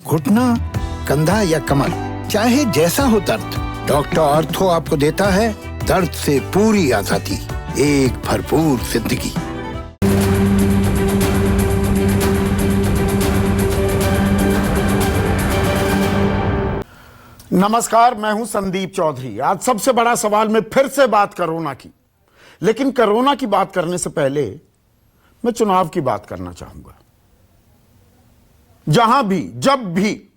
घुटना, कंधा या कमर, चाहे जैसा हो दर्द, डॉक्टर ऑर्थो आपको देता है दर्द से पूरी आजादी, एक भरपूर जिंदगी। नमस्कार, मैं हूं संदीप चौधरी। आज सबसे बड़ा सवाल में फिर से बात कोरोना की, लेकिन कोरोना की बात करने से पहले मैं चुनाव की बात करना चाहूंगा। जहां भी जब भी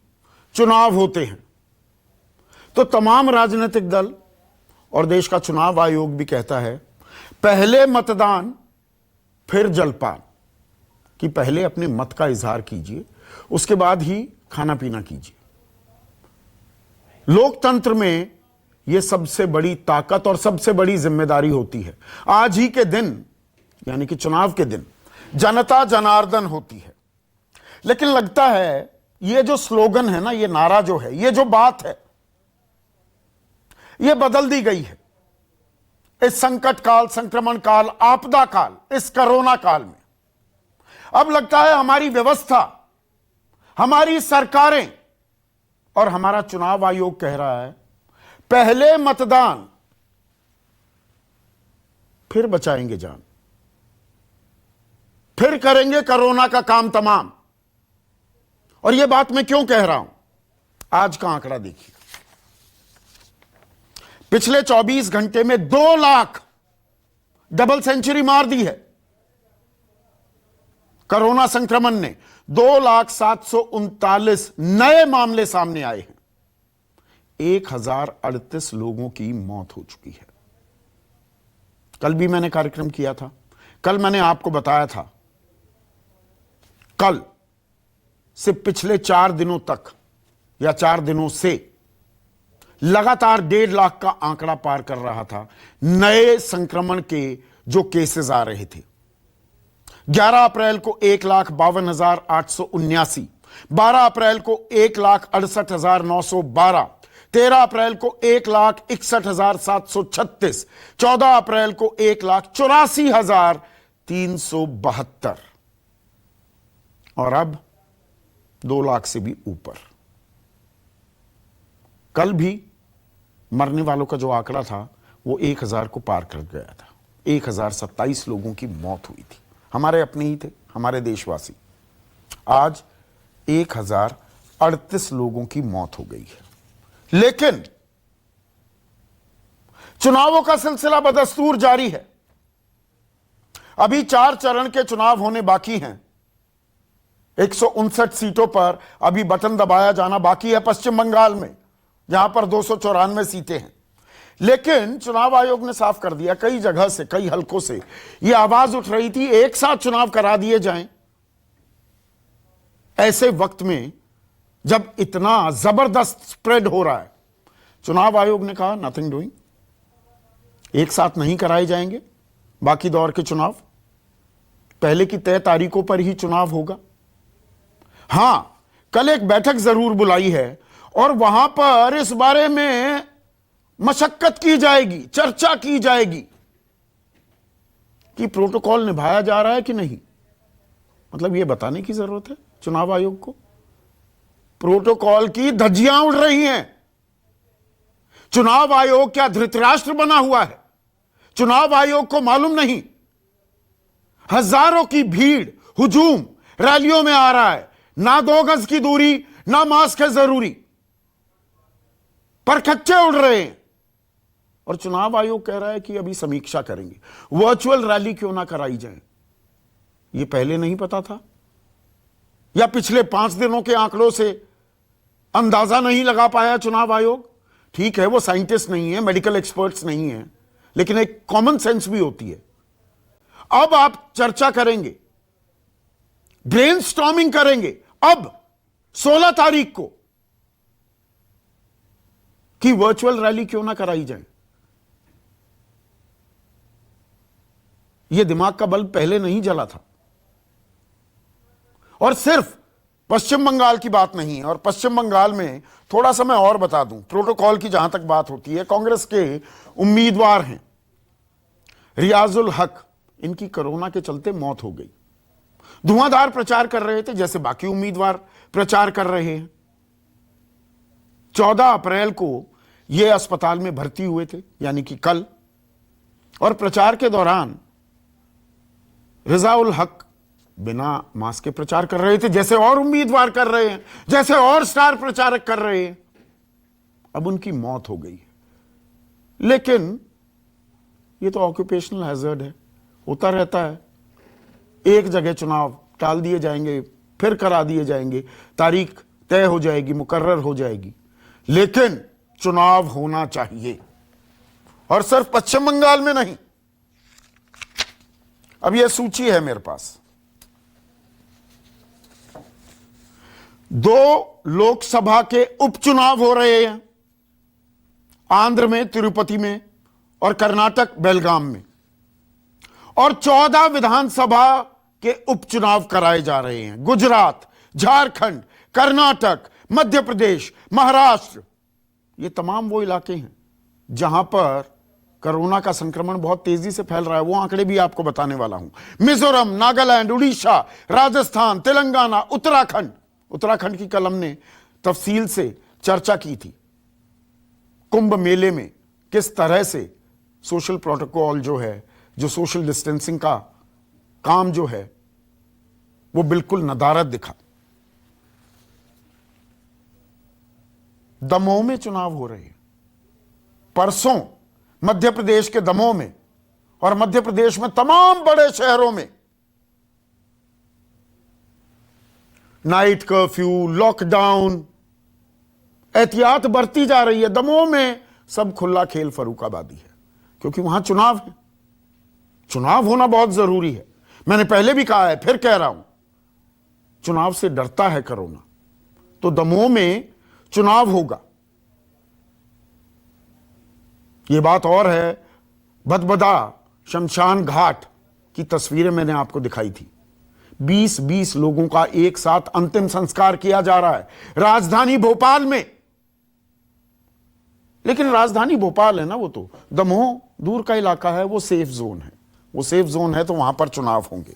चुनाव होते हैं तो तमाम राजनीतिक दल और देश का चुनाव आयोग भी कहता है पहले मतदान फिर जलपान, कि पहले अपने मत का इजहार कीजिए, उसके बाद ही खाना पीना कीजिए। लोकतंत्र में यह सबसे बड़ी ताकत और सबसे बड़ी जिम्मेदारी होती है। आज ही के दिन यानी कि चुनाव के दिन जनता जनार्दन होती है, लेकिन लगता है यह जो स्लोगन है ना, यह नारा जो है, यह जो बात है, यह बदल दी गई है। इस संकट काल, संक्रमण काल, आपदा काल, इस कोरोना काल में अब लगता है हमारी व्यवस्था, हमारी सरकारें और हमारा चुनाव आयोग कह रहा है पहले मतदान फिर बचाएंगे जान, फिर करेंगे कोरोना का काम तमाम। और यह बात मैं क्यों कह रहा हूं, आज का आंकड़ा देखिए। पिछले 24 घंटे में 2 लाख डबल सेंचुरी मार दी है कोरोना संक्रमण ने। 2,739 नए मामले सामने आए हैं। 1038 लोगों की मौत हो चुकी है। कल भी मैंने कार्यक्रम किया था, कल मैंने आपको बताया था, कल से पिछले 4 दिनों तक या 4 दिनों से लगातार 1.5 लाख का आंकड़ा पार कर रहा था नए संक्रमण के जो केसेस आ रहे थे। 11 अप्रैल को 1,52,879, 12 अप्रैल को 1,68,912, 13 अप्रैल को 1,61,736, 14 अप्रैल को 1,84,372 और अब 2 लाख से भी ऊपर। कल भी मरने वालों का जो आंकड़ा था वो 1,000 को पार कर गया था। 1,027 लोगों की मौत हुई थी, हमारे अपने ही थे, हमारे देशवासी। आज 1,038 लोगों की मौत हो गई है। लेकिन चुनावों का सिलसिला बदस्तूर जारी है। अभी 4 चरण के चुनाव होने बाकी हैं। 159 सीटों पर अभी बटन दबाया जाना बाकी है पश्चिम बंगाल में, जहां पर 294 सीटें हैं। लेकिन चुनाव आयोग ने साफ कर दिया, कई जगह से, कई हलकों से यह आवाज उठ रही थी एक साथ चुनाव करा दिए जाएं। ऐसे वक्त में जब इतना जबरदस्त स्प्रेड हो रहा है, चुनाव आयोग ने कहा नथिंग डूइंग, एक साथ नहीं कराए जाएंगे बाकी दौर के चुनाव, पहले की तय तारीखों पर ही चुनाव होगा। हां, कल एक बैठक जरूर बुलाई है और वहां पर इस बारे में मशक्कत की जाएगी, चर्चा की जाएगी कि प्रोटोकॉल निभाया जा रहा है कि नहीं। मतलब यह बताने की जरूरत है चुनाव आयोग को, प्रोटोकॉल की धज्जियां उड़ रही हैं। चुनाव आयोग क्या धृतराष्ट्र बना हुआ है? चुनाव आयोग को मालूम नहीं हजारों की भीड़ हुजूम रैलियों में आ रहा है, ना 2 गज की दूरी, ना मास्क है जरूरी, पर खच्चे उड़ रहे हैं। और चुनाव आयोग कह रहा है कि अभी समीक्षा करेंगे, वर्चुअल रैली क्यों ना कराई जाए। यह पहले नहीं पता था या पिछले 5 दिनों के आंकड़ों से अंदाजा नहीं लगा पाया चुनाव आयोग? ठीक है, वो साइंटिस्ट नहीं है, मेडिकल एक्सपर्ट्स नहीं है, लेकिन एक कॉमन सेंस भी होती है। अब आप चर्चा करेंगे, ब्रेनस्टॉर्मिंग करेंगे अब 16 तारीख को कि वर्चुअल रैली क्यों ना कराई जाए। यह दिमाग का बल्ब पहले नहीं जला था। और सिर्फ पश्चिम बंगाल की बात नहीं है, और पश्चिम बंगाल में थोड़ा सा मैं और बता दूं, प्रोटोकॉल की जहां तक बात होती है, कांग्रेस के उम्मीदवार हैं रियाजुल हक, इनकी कोरोना के चलते मौत हो गई। धुआंधार प्रचार कर रहे थे जैसे बाकी उम्मीदवार प्रचार कर रहे हैं, 14 अप्रैल को ये अस्पताल में भर्ती हुए थे, यानी कि कल। और प्रचार के दौरान रिजाउल हक बिना मास्क के प्रचार कर रहे थे, जैसे और उम्मीदवार कर रहे हैं, जैसे और स्टार प्रचारक कर रहे हैं। अब उनकी मौत हो गई है। लेकिन ये तो ऑक्यूपेशनल हैजर्ड है, होता रहता है। एक जगह चुनाव टाल दिए जाएंगे, फिर करा दिए जाएंगे, तारीख तय हो जाएगी, मुकर्रर हो जाएगी, लेकिन चुनाव होना चाहिए। और सिर्फ पश्चिम बंगाल में नहीं। अब यह सूची है मेरे पास। 2 लोकसभा के उपचुनाव हो रहे हैं, आंध्र में तिरुपति में और कर्नाटक बेलगाम में। और 14 विधानसभा के उपचुनाव कराए जा रहे हैं, गुजरात, झारखंड, कर्नाटक, मध्य प्रदेश, महाराष्ट्र। ये तमाम वो इलाके हैं जहां पर कोरोना का संक्रमण बहुत तेजी से फैल रहा है। वो आंकड़े भी आपको बताने वाला हूं। मिजोरम, नागालैंड, उड़ीसा, राजस्थान, तेलंगाना, उत्तराखंड। उत्तराखंड की कल हमने तफसील से चर्चा की थी। कुंभ मेले में किस तरह से सोशल प्रोटोकॉल जो है, जो सोशल डिस्टेंसिंग का काम जो है, वो बिल्कुल नदारद दिखा। दमोह में चुनाव हो रहे हैं। परसों मध्य प्रदेश के दमोह में और मध्य प्रदेश में तमाम बड़े शहरों में नाइट कर्फ्यू, लॉकडाउन, एहतियात बरती जा रही है। दमोह में सब खुला खेल फर्रुखाबादी है, क्योंकि वहां चुनाव है। चुनाव होना बहुत जरूरी है। मैंने पहले भी कहा है, फिर कह रहा हूं, चुनाव से डरता है कोरोना, तो दमोह में चुनाव होगा। यह बात और है, भदभदा शमशान घाट की तस्वीरें मैंने आपको दिखाई थी। 20-20 लोगों का एक साथ अंतिम संस्कार किया जा रहा है राजधानी भोपाल में। लेकिन राजधानी भोपाल है ना, वो तो दमोह दूर का इलाका है, वो सेफ जोन है। वो सेफ जोन है तो वहां पर चुनाव होंगे।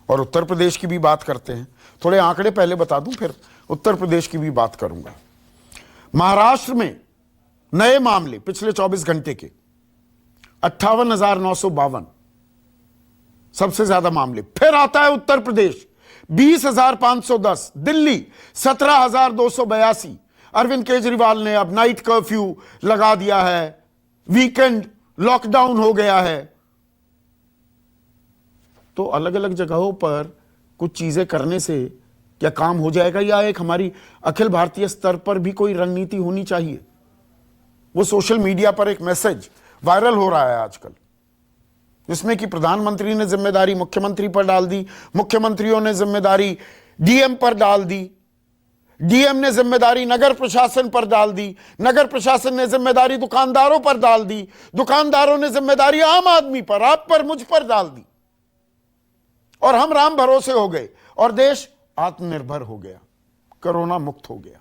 और उत्तर प्रदेश की भी बात करते हैं। थोड़े आंकड़े पहले बता दूं, फिर उत्तर प्रदेश की भी बात करूंगा। महाराष्ट्र में नए मामले पिछले 24 घंटे के 58,952, सबसे ज्यादा मामले। फिर आता है उत्तर प्रदेश 20,510, दिल्ली 17,282। अरविंद केजरीवाल ने अब नाइट कर्फ्यू लगा दिया है, वीकेंड लॉकडाउन हो गया है। तो अलग अलग जगहों पर कुछ चीजें करने से क्या काम हो जाएगा, या एक हमारी अखिल भारतीय स्तर पर भी कोई रणनीति होनी चाहिए? वो सोशल मीडिया पर एक मैसेज वायरल हो रहा है आजकल, जिसमें कि प्रधानमंत्री ने जिम्मेदारी मुख्यमंत्री पर डाल दी, मुख्यमंत्रियों ने जिम्मेदारी डीएम पर डाल दी, डीएम ने जिम्मेदारी नगर प्रशासन पर डाल दी, नगर प्रशासन ने जिम्मेदारी दुकानदारों पर डाल दी, दुकानदारों ने जिम्मेदारी आम आदमी पर, आप पर, मुझ पर डाल दी। और हम राम भरोसे हो गए और देश आत्मनिर्भर हो गया, कोरोना मुक्त हो गया।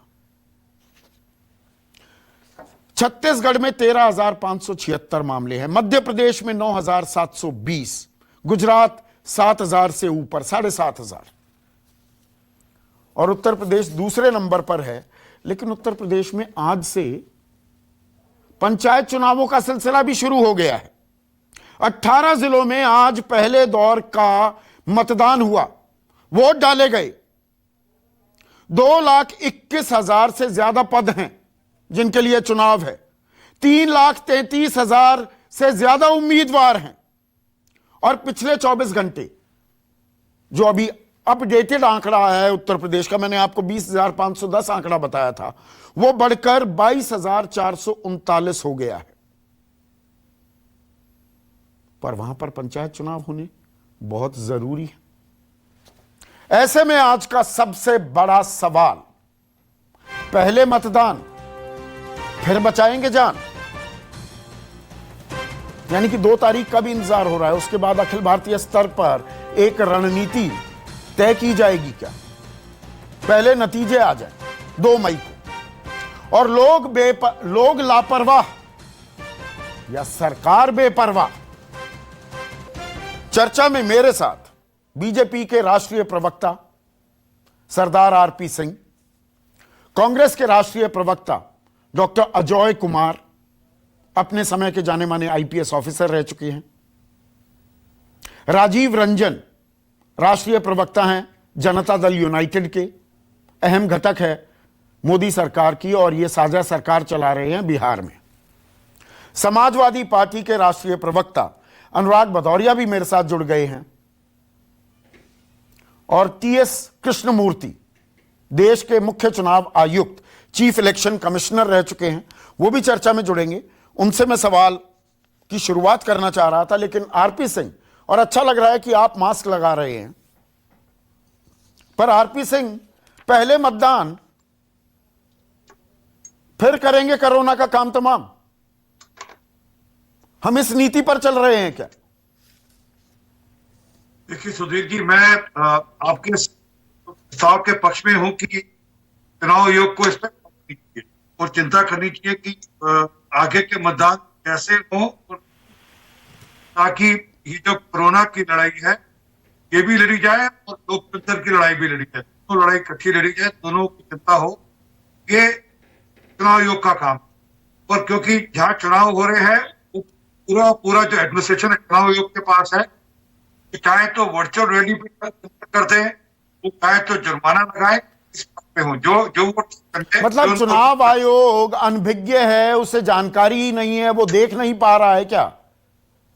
छत्तीसगढ़ में 13,576 मामले हैं, मध्य प्रदेश में 9,720, गुजरात 7,000 से ऊपर, 7,500, और उत्तर प्रदेश दूसरे नंबर पर है। लेकिन उत्तर प्रदेश में आज से पंचायत चुनावों का सिलसिला भी शुरू हो गया है। 18 जिलों में आज पहले दौर का मतदान हुआ, वोट डाले गए। 2,21,000 से ज्यादा पद हैं जिनके लिए चुनाव है। 3,33,000 से ज्यादा उम्मीदवार हैं। और पिछले 24 घंटे जो अभी अपडेटेड आंकड़ा है उत्तर प्रदेश का, मैंने आपको 20,510 आंकड़ा बताया था, वो बढ़कर 22,439 हो गया है। पर वहां पर पंचायत चुनाव होने बहुत जरूरी है। ऐसे में आज का सबसे बड़ा सवाल, पहले मतदान फिर बचाएंगे जान, यानी कि 2 तारीख का भी इंतजार हो रहा है। उसके बाद अखिल भारतीय स्तर पर एक रणनीति तय की जाएगी क्या? पहले नतीजे आ जाए 2 मई को, और लोग लापरवाह या सरकार बेपरवाह? चर्चा में मेरे साथ बीजेपी के राष्ट्रीय प्रवक्ता सरदार आरपी सिंह, कांग्रेस के राष्ट्रीय प्रवक्ता डॉक्टर अजय कुमार अपने समय के जाने माने आईपीएस ऑफिसर रह चुके हैं। राजीव रंजन राष्ट्रीय प्रवक्ता हैं जनता दल यूनाइटेड के, अहम घटक है मोदी सरकार की और ये साझा सरकार चला रहे हैं बिहार में। समाजवादी पार्टी के राष्ट्रीय प्रवक्ता अनुराग भदौरिया भी मेरे साथ जुड़ गए हैं और टीएस कृष्णमूर्ति देश के मुख्य चुनाव आयुक्त चीफ इलेक्शन कमिश्नर रह चुके हैं, वो भी चर्चा में जुड़ेंगे। उनसे मैं सवाल की शुरुआत करना चाह रहा था, लेकिन आरपी सिंह, और अच्छा लग रहा है कि आप मास्क लगा रहे हैं, पर आरपी सिंह पहले मतदान फिर करेंगे कोरोना का काम तमाम, हम इस नीति पर चल रहे हैं क्या? देखिए सुधीर जी, मैं आपके प्रस्ताव के पक्ष में हूं कि चुनाव आयोग को इस पर और चिंता करनी चाहिए कि आगे के मतदान कैसे हो, ताकि ये जो कोरोना की लड़ाई है ये भी लड़ी जाए और लोकतंत्र की लड़ाई भी लड़ी जाए, दोनों लड़ाई इकट्ठी लड़ी जाए, दोनों की चिंता हो। ये चुनाव आयोग का काम, और क्योंकि जहां चुनाव हो रहे हैं पूरा जो एडमिनिस्ट्रेशन है चुनाव आयोग के पास है, चाहे तो वर्चुअल रैली पे कर दें, चाहे तो जुर्माना लगाए, इस पे हो जो मतलब चुनाव आयोग अनभिज्ञ है, उसे जानकारी ही नहीं है, वो देख नहीं पा रहा है क्या?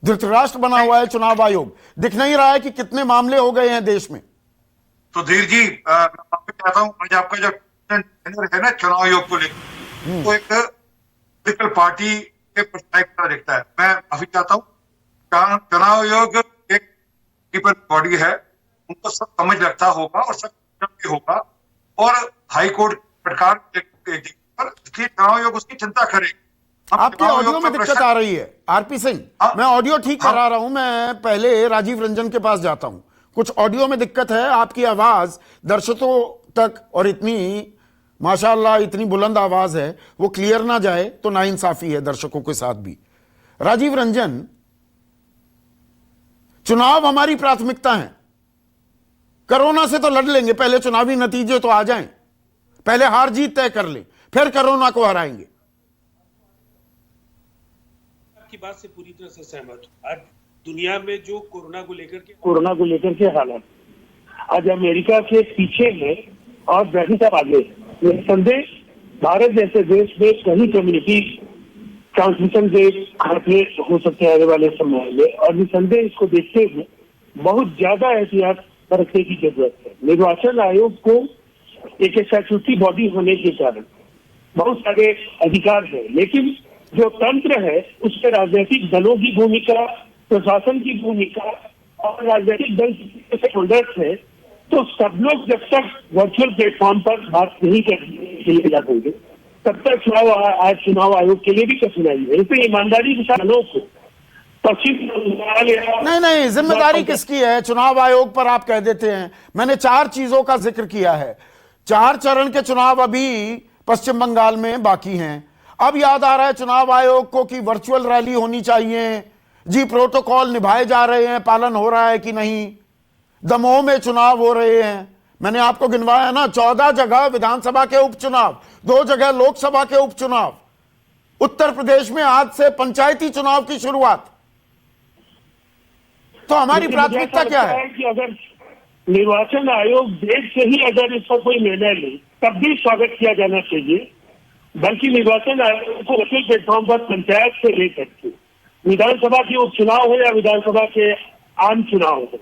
धृतराष्ट्र बना हुआ है चुनाव आयोग, दिख नहीं रहा है कि कितने मामले हो गए हैं देश में? तो धीर जी, मैं आपको चाहता हूं, आज आपका जो है ना चुनाव आयोग को लेकर, वो एक पॉलिटिकल पार्टी के पर्सपेक्टिव देखता है। मैं अभी चाहता हूं चुनाव आयोग एक बॉडी है, उनको सब समझ रखता होगा और सब होगा, और हाई कोर्ट सरकार इसलिए चुनाव आयोग उसकी चिंता करे। आपके ऑडियो में दिक्कत आ रही है आरपी सिंह, मैं ऑडियो ठीक करा रहा हूं, मैं पहले राजीव रंजन के पास जाता हूं। कुछ ऑडियो में दिक्कत है, आपकी आवाज दर्शकों तक, और इतनी माशाअल्लाह इतनी बुलंद आवाज है, वो क्लियर ना जाए तो नाइंसाफी है दर्शकों के साथ भी। राजीव रंजन, चुनाव हमारी प्राथमिकता है, कोरोना से तो लड़ लेंगे, पहले चुनावी नतीजे तो आ जाएं, पहले हार जीत तय कर लें, फिर कोरोना को हराएंगे। आपकी बात से पूरी तरह से सहमत हूं। आज दुनिया में जो कोरोना को लेकर के हालात आज अमेरिका के पीछे है और ब्राजील से आगे है। निसंदेह भारत जैसे देश में कहीं कम्युनिटी ट्रांसमिशन के खतरे हो सकते हैं आने वाले समय में, और निसंदेह इसको देखते हुए बहुत ज्यादा एहतियात बरतने की जरूरत है। निर्वाचन आयोग को एक स्टैट्यूटरी बॉडी होने के कारण बहुत सारे अधिकार है, लेकिन जो तंत्र है उसमें राजनीतिक दलों की भूमिका, प्रशासन की भूमिका और राजनीतिक दल के होल्डर्स है, तो सब लोग जब तक वर्चुअल प्लेटफॉर्म पर बात नहीं करने के लिए लगेंगे तब तक चुनाव आयोग के लिए भी कठिनाई है। इसलिए ईमानदारी के साथ लोगों को नहीं, जिम्मेदारी किसकी है? चुनाव आयोग पर आप कह देते हैं। मैंने 4 चीजों का जिक्र किया है, 4 चरण के चुनाव अभी पश्चिम बंगाल में बाकी हैं। अब याद आ रहा है चुनाव आयोग को कि वर्चुअल रैली होनी चाहिए जी, प्रोटोकॉल निभाए जा रहे हैं, पालन हो रहा है कि नहीं? दमोह में चुनाव हो रहे हैं, मैंने आपको गिनवाया ना, 14 जगह विधानसभा के उपचुनाव, 2 जगह लोकसभा के उपचुनाव। उत्तर प्रदेश में आज से पंचायती चुनाव की शुरुआत। तो हमारी प्राथमिकता क्या है? कि अगर निर्वाचन आयोग देश से ही अगर इस पर कोई निर्णय ले तब भी स्वागत किया जाना चाहिए, बल्कि निर्वाचन आयोग को वर्चुअल प्लेटफॉर्म पर पंचायत से लेकर के विधानसभा के उपचुनाव हो या विधानसभा के आम चुनाव हो,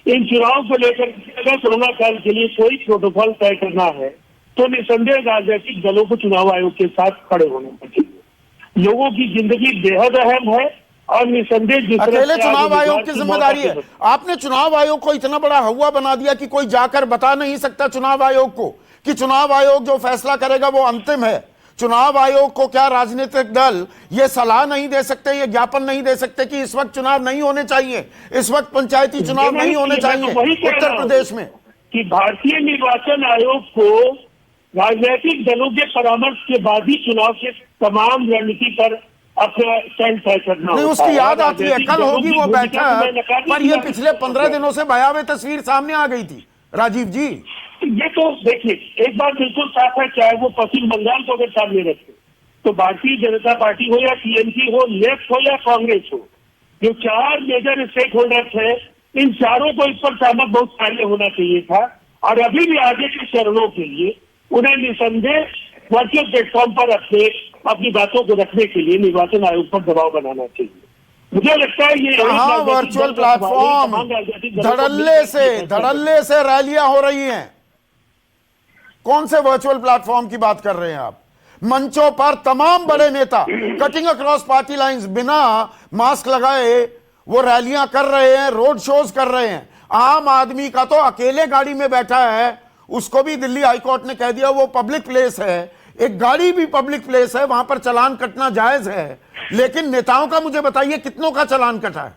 इन चुनाव को लेकर अगर कोरोना काल के लिए कोई प्रोटोकॉल तय करना है तो निसंदेह राजनीतिक दलों को चुनाव आयोग के साथ खड़े होना चाहिए। लोगों की जिंदगी बेहद अहम है और निसंदेह अकेले चुनाव आयोग की जिम्मेदारी है। आपने चुनाव आयोग को इतना बड़ा हवा बना दिया कि कोई जाकर बता नहीं सकता चुनाव आयोग को कि चुनाव आयोग जो फैसला करेगा वो अंतिम है। चुनाव आयोग को क्या राजनीतिक दल ये सलाह नहीं दे सकते, ये ज्ञापन नहीं दे सकते कि इस वक्त चुनाव नहीं होने चाहिए, इस वक्त पंचायती चुनाव नहीं होने चाहिए उत्तर प्रदेश में? कि भारतीय निर्वाचन आयोग को राजनीतिक दलों के परामर्श के बाद ही चुनाव के तमाम रणनीति पर अपना स्टैंड तय करना नहीं, उसकी याद आती है, कल होगी वो बैठक, पर ये पिछले 15 दिनों से भयावह तस्वीर सामने आ गई थी राजीव जी। ये तो देखिए, एक बात बिल्कुल साफ है, चाहे वो पश्चिम बंगाल को अगर सामने रखे तो भारतीय जनता पार्टी हो या टीएमसी हो, लेफ्ट हो या कांग्रेस हो, जो 4 मेजर स्टेक होल्डर्स है, इन चारों को इस पर सहमत बहुत पहले होना चाहिए था। और अभी भी आगे के चरणों के लिए उन्हें निसंदेह वर्चुअल प्लेटफॉर्म पर अपनी बातों को रखने के लिए निर्वाचन आयोग पर दबाव बनाना चाहिए। मुझे लगता है ये वर्चुअल प्लेटफॉर्म धड़ल्ले से रैलियां हो रही हैं। कौन से वर्चुअल प्लेटफॉर्म की बात कर रहे हैं आप? मंचों पर तमाम बड़े नेता कटिंग अक्रॉस पार्टी लाइंस बिना मास्क लगाए वो रैलियां कर रहे हैं, रोड शोज कर रहे हैं। आम आदमी का तो अकेले गाड़ी में बैठा है, उसको भी दिल्ली हाईकोर्ट ने कह दिया वो पब्लिक प्लेस है, एक गाड़ी भी पब्लिक प्लेस है, वहां पर चालान कटना जायज है। लेकिन नेताओं का मुझे बताइए कितनों का चालान कटा है?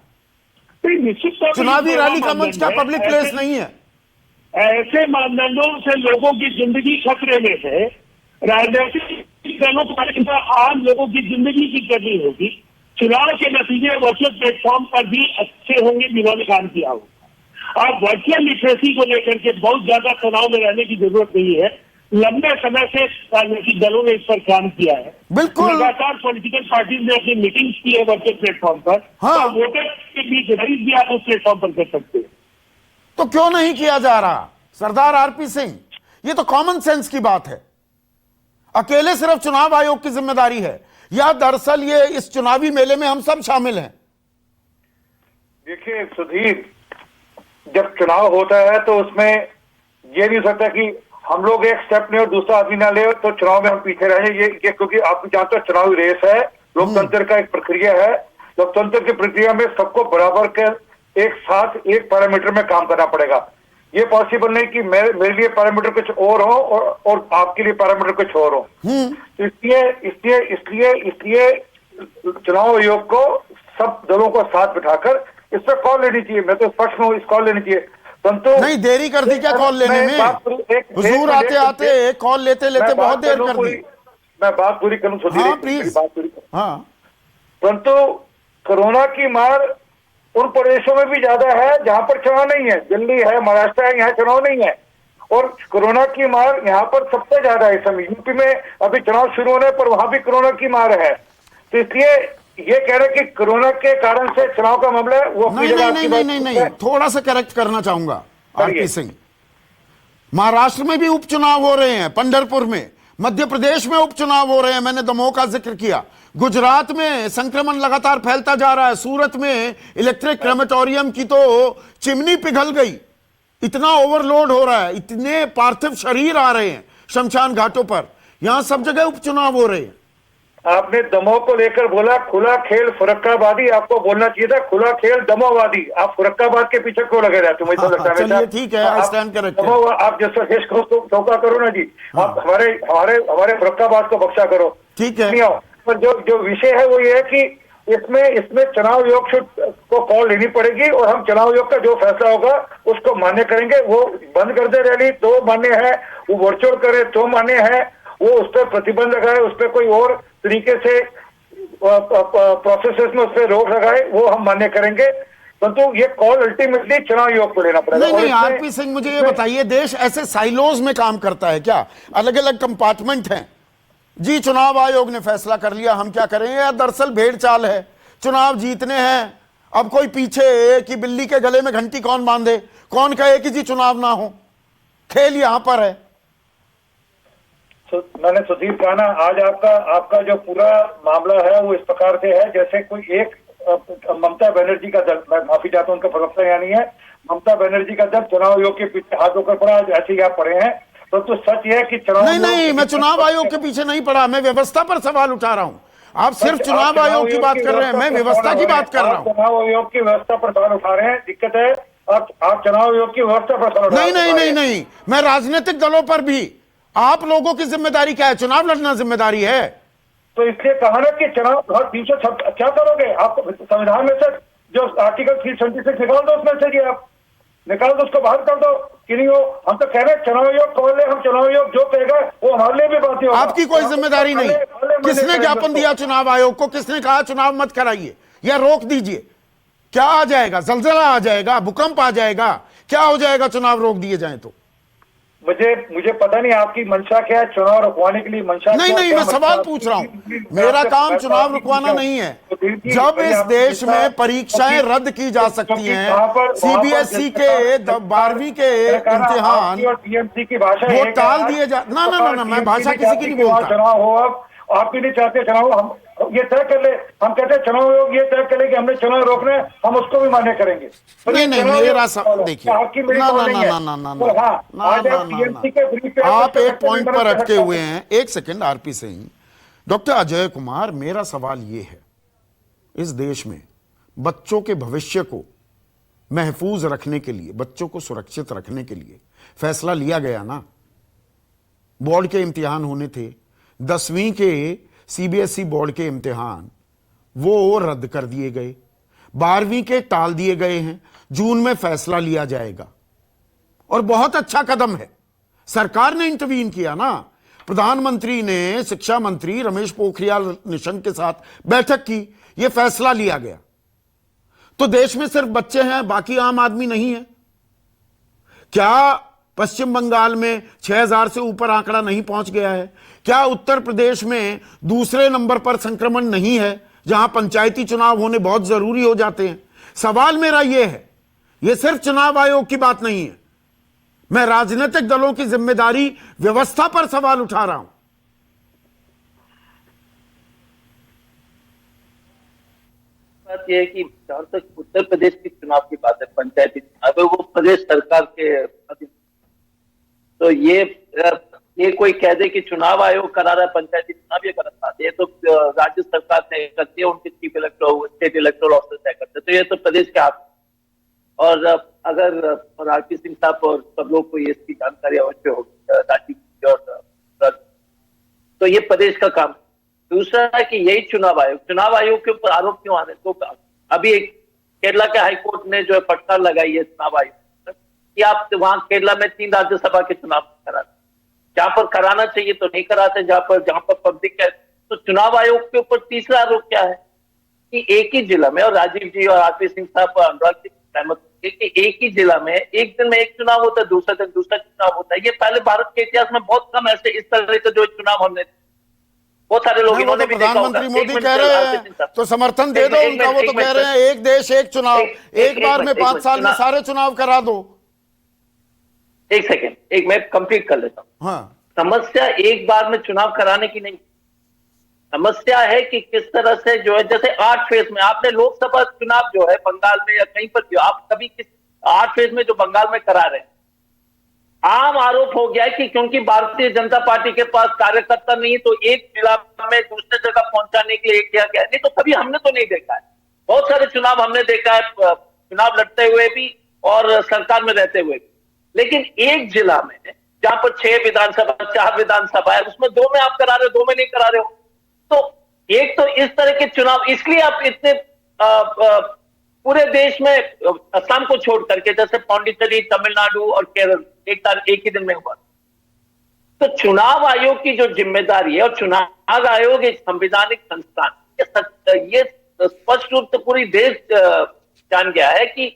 चुनावी रैली का मंच क्या पब्लिक प्लेस नहीं है? ऐसे मानदंडों से लोगों की जिंदगी खतरे में है। राजनीतिक दलों को आम लोगों की जिंदगी की करनी होगी। चुनाव के नतीजे वर्चुअल प्लेटफॉर्म पर भी अच्छे होंगे जिन्होंने काम किया होगा। अब वर्चुअल लिटरेसी को लेकर के बहुत ज्यादा तनाव में रहने की जरूरत नहीं है। लंबे समय से राजनीतिक दलों ने इस पर काम किया है। बिल्कुल लगातार पॉलिटिकल पार्टीज ने अपनी मीटिंग्स की है वर्चुअल प्लेटफॉर्म पर। हाँ। वोटर के बीच खरीद भी आप उस प्लेटफॉर्म पर कर सकते हैं। तो क्यों नहीं किया जा रहा? सरदार आरपी सिंह, ये तो कॉमन सेंस की बात है। अकेले सिर्फ चुनाव आयोग की जिम्मेदारी है या दरअसल ये इस चुनावी मेले में हम सब शामिल हैं? देखिए सुधीर, जब चुनाव होता है तो उसमें ये नहीं हो सकता कि हम लोग एक स्टेप ले और दूसरा आदमी ना ले तो चुनाव में हम पीछे रहे। ये क्योंकि आप जानते हो चुनावी रेस है, लोकतंत्र का एक प्रक्रिया है। लोकतंत्र की प्रक्रिया में सबको बराबर के एक साथ एक पैरामीटर में काम करना पड़ेगा। ये पॉसिबल नहीं कि मेरे लिए पैरामीटर कुछ और हो और आपके लिए पैरामीटर कुछ और हो। इसलिए चुनाव आयोग को सब दलों को साथ बिठाकर इस पर कॉल लेनी चाहिए। मैं तो स्पष्ट हूँ, इस कॉल लेनी चाहिए। परंतु नहीं, देरी कर दी क्या कॉल लेने में? हुजूर आते आते कॉल लेते लेते बहुत देर कर दी। मैं बात पूरी करूं सुधीर। हाँ प्लीज। हाँ, परंतु कोरोना की मार उन प्रदेशों में भी ज्यादा है जहां पर चुनाव नहीं है। दिल्ली है, महाराष्ट्र है, यहाँ चुनाव नहीं है। और कोरोना की मार यहाँ पर सबसे ज्यादा है। समय यूपी में अभी चुनाव शुरू होने पर वहां भी कोरोना की मार है। तो इसलिए ये कह रहे कि कोरोना के कारण से चुनाव का मामला है वो नहीं, थोड़ा सा करेक्ट करना चाहूंगा आरपी सिंह। महाराष्ट्र में भी उपचुनाव हो रहे हैं, पंढरपुर में, मध्य प्रदेश में उपचुनाव हो रहे हैं, मैंने दमोह का जिक्र किया। गुजरात में संक्रमण लगातार फैलता जा रहा है। सूरत में इलेक्ट्रिक क्रेमेटोरियम की तो चिमनी पिघल गई, इतना ओवरलोड हो रहा है, इतने पार्थिव शरीर आ रहे हैं शमशान घाटों पर। यहां सब जगह उपचुनाव हो रहे हैं। आपने दमोह को लेकर बोला खुला खेल फुरक्काबादी, आपको बोलना चाहिए था खुला खेल दमोहवादी। आप फुरक्काबाद के पीछे क्यों लगे रहते हो? चलिए ठीक है, आई स्टैंड करेक्टेड। आप जैसा देश को टोका करो ना जी। आप हमारे फुरक्काबाद को बख्शा करो, ठीक है। पर जो विषय है वो ये है कि इसमें चुनाव आयोग को कॉल लेनी पड़ेगी और हम चुनाव आयोग का जो फैसला होगा उसको मान्य करेंगे। वो बंद कर दे रैली तो मान्य है, वो वर्चुअल करे तो मान्य है, वो उस पर प्रतिबंध लगाए, उस पर कोई और तरीके से प्रोसेसेस में उस पर रोक लगाए, वो हम मान्य करेंगे। परंतु ये कॉल अल्टीमेटली चुनाव आयोग को लेना पड़ेगा। नहीं, आरपी सिंह मुझे ये बताइए, देश ऐसे साइलोज में काम करता है क्या? अलग अलग कंपार्टमेंट हैं जी, चुनाव आयोग ने फैसला कर लिया, हम क्या करें? या दरअसल भेड़ चाल है, चुनाव जीतने हैं, अब कोई पीछे कि बिल्ली के गले में घंटी कौन बांधे, कौन कहे कि जी चुनाव ना हो, खेल यहां पर है। मैंने सुधीर कहा ना, आज आपका जो पूरा मामला है वो इस प्रकार से है जैसे कोई एक ममता बनर्जी का दल, मैं माफी चाहता हूं उनका प्रवक्ता यहाँ नहीं है, ममता बनर्जी का दल चुनाव आयोग के पीछे हाथ होकर पड़ा, ऐसे ही आप पड़े हैं। तो सच है कि चुनाव नहीं, मैं चुनाव आयोग के पीछे नहीं पड़ा, मैं व्यवस्था पर सवाल उठा रहा हूं। आप सिर्फ चुनाव आयोग की बात कर रहे हैं, मैं व्यवस्था की बात कर रहा हूं। चुनाव आयोग की व्यवस्था पर सवाल उठा रहे हैं, दिक्कत है। आप चुनाव आयोग की व्यवस्था पर सवाल नहीं, मैं राजनीतिक दलों पर भी, आप लोगों की जिम्मेदारी क्या है? चुनाव लड़ना जिम्मेदारी है। तो इसलिए कहा ना कि चुनाव बहुत पीछे क्या करोगे? आप संविधान में से जो आर्टिकल 376 निकाल दो, उसमें से आप निकाल दो, उसको बाहर कर दो कि नहीं हो। हम तो कह रहे हैं चुनाव आयोग कॉल ले, हम चुनाव आयोग जो कहेगा वो हमारे लिए भी बात ही होगा। आपकी कोई जिम्मेदारी नहीं। किसने ज्ञापन दिया चुनाव आयोग को? किसने कहा चुनाव मत कराइए या रोक दीजिए? क्या आ जाएगा? जलजला आ जाएगा, भूकंप आ जाएगा, क्या हो जाएगा चुनाव रोक दिए जाए तो? मुझे पता नहीं आपकी मंशा क्या है, चुनाव रुकवाने के लिए मंशा नहीं क्या, नहीं, क्या मैं सवाल पूछ रहा हूं। मेरा काम चुनाव रुकवाना नहीं है। जब इस देश में परीक्षाएं रद्द की जा सकती हैं, सीबीएसई के 12वीं के इम्तिहान टीएमसी की भाषा वो टाल दिए जा ना ना ना, मैं भाषा किसी की नहीं बोलता। चुनाव हो, अब आप भी नहीं चाहते चुनाव, हम ये तय कर ले, हम कहते हैं चुनाव आयोग ये तय करे कि हमने चुनाव रोकना है, हम उसको भी मान्य करेंगे। नहीं नहीं, मेरा देखिए, ना ना ना ना ना ना ना, आप एक पॉइंट पर अटके हुए हैं। एक second RP Singh. Doctor Ajay Kumar, मेरा सवाल ये है, इस देश में बच्चों के भविष्य को महफूज रखने के लिए, बच्चों को सुरक्षित रखने के लिए फैसला लिया गया ना। बोर्ड के इम्तिहान होने थे, 10वीं के सीबीएसई बोर्ड के इम्तिहान वो रद्द कर दिए गए, 12वीं के टाल दिए गए हैं, जून में फैसला लिया जाएगा। और बहुत अच्छा कदम है, सरकार ने इंटरवीन किया ना। प्रधानमंत्री ने शिक्षा मंत्री रमेश पोखरियाल निशंक के साथ बैठक की, यह फैसला लिया गया। तो देश में सिर्फ बच्चे हैं, बाकी आम आदमी नहीं है क्या? पश्चिम बंगाल में 6000 से ऊपर आंकड़ा नहीं पहुंच गया है क्या? उत्तर प्रदेश में दूसरे नंबर पर संक्रमण नहीं है, जहां पंचायती चुनाव होने बहुत जरूरी हो जाते हैं? सवाल मेरा यह है, यह सिर्फ चुनाव आयोग की बात नहीं है, मैं राजनीतिक दलों की जिम्मेदारी व्यवस्था पर सवाल उठा रहा हूं। बात यह है कि जहां तक उत्तर प्रदेश के चुनाव की बात है, पंचायती चुनाव, वो प्रदेश सरकार के अधीन। तो ये कोई कह दे कि चुनाव आयोग करा रहा है पंचायती चुनाव, ये गलत बात है। ये तो राज्य सरकार तय करती है, उनके chief electoral state electoral officer तय करते हैं, तो ये तो प्रदेश के हाथ। और अगर आरपी सिंह साहब और सब लोग को इसकी जानकारी अवश्य होगी राज्य की, और तो ये प्रदेश का काम। दूसरा है कि यही चुनाव आयोग के ऊपर आरोप क्यों आ रहे? तो अभी एक केरला के हाईकोर्ट ने जो है फटकार लगाई है चुनाव आयोग कि आप वहां केरला में 3 राज्यसभा के चुनाव कराते, जहां पर कराना चाहिए तो नहीं कराते, जहां पर पब्लिक है। तो चुनाव आयोग के ऊपर तीसरा आरोप क्या है कि एक ही जिला में, और राजीव जी और आरपी सिंह साहब अनुराग जी सहमत कि एक ही जिला में एक दिन में एक चुनाव होता है, दूसरा दिन दूसरा चुनाव होता है। ये पहले भारत के इतिहास में बहुत कम ऐसे इस तरह के जो चुनाव हमने, बहुत सारे लोग इन्होंने भी देखा होगा। प्रधानमंत्री मोदी कह रहे हैं तो समर्थन दे दो उनका। वो तो कह रहे हैं एक देश एक चुनाव, एक बार में 5 साल में सारे चुनाव करा दो। एक सेकेंड, एक मैं कंप्लीट कर लेता हूं। हाँ, समस्या एक बार में चुनाव कराने की नहीं, समस्या है कि किस तरह से जो है, जैसे 8 फेज में आपने लोकसभा चुनाव जो है बंगाल में या कहीं पर भी, आप कभी किस 8 फेज में जो बंगाल में करा रहे हैं, आम आरोप हो गया है कि क्योंकि भारतीय जनता पार्टी के पास कार्यकर्ता नहीं, तो एक जिला में दूसरे जगह पहुंचाने के लिए किया गया। नहीं तो कभी हमने तो नहीं देखा है, बहुत सारे चुनाव हमने देखा है, चुनाव लड़ते हुए भी और सरकार में रहते हुए भी। लेकिन एक जिला में जहां पर 6 विधानसभा 4 विधानसभा है, उसमें 2 में आप करा रहे हो, 2 में नहीं करा रहे हो। तो एक तो इस तरह के चुनाव, इसलिए आप इतने पूरे देश में असम को छोड़ करके, जैसे पौंडीचेरी, तमिलनाडु और केरल एक ही दिन में हुआ। तो चुनाव आयोग की जो जिम्मेदारी है, और चुनाव आयोग एक संवैधानिक संस्थान, ये स्पष्ट रूप से पूरी देश जान गया है कि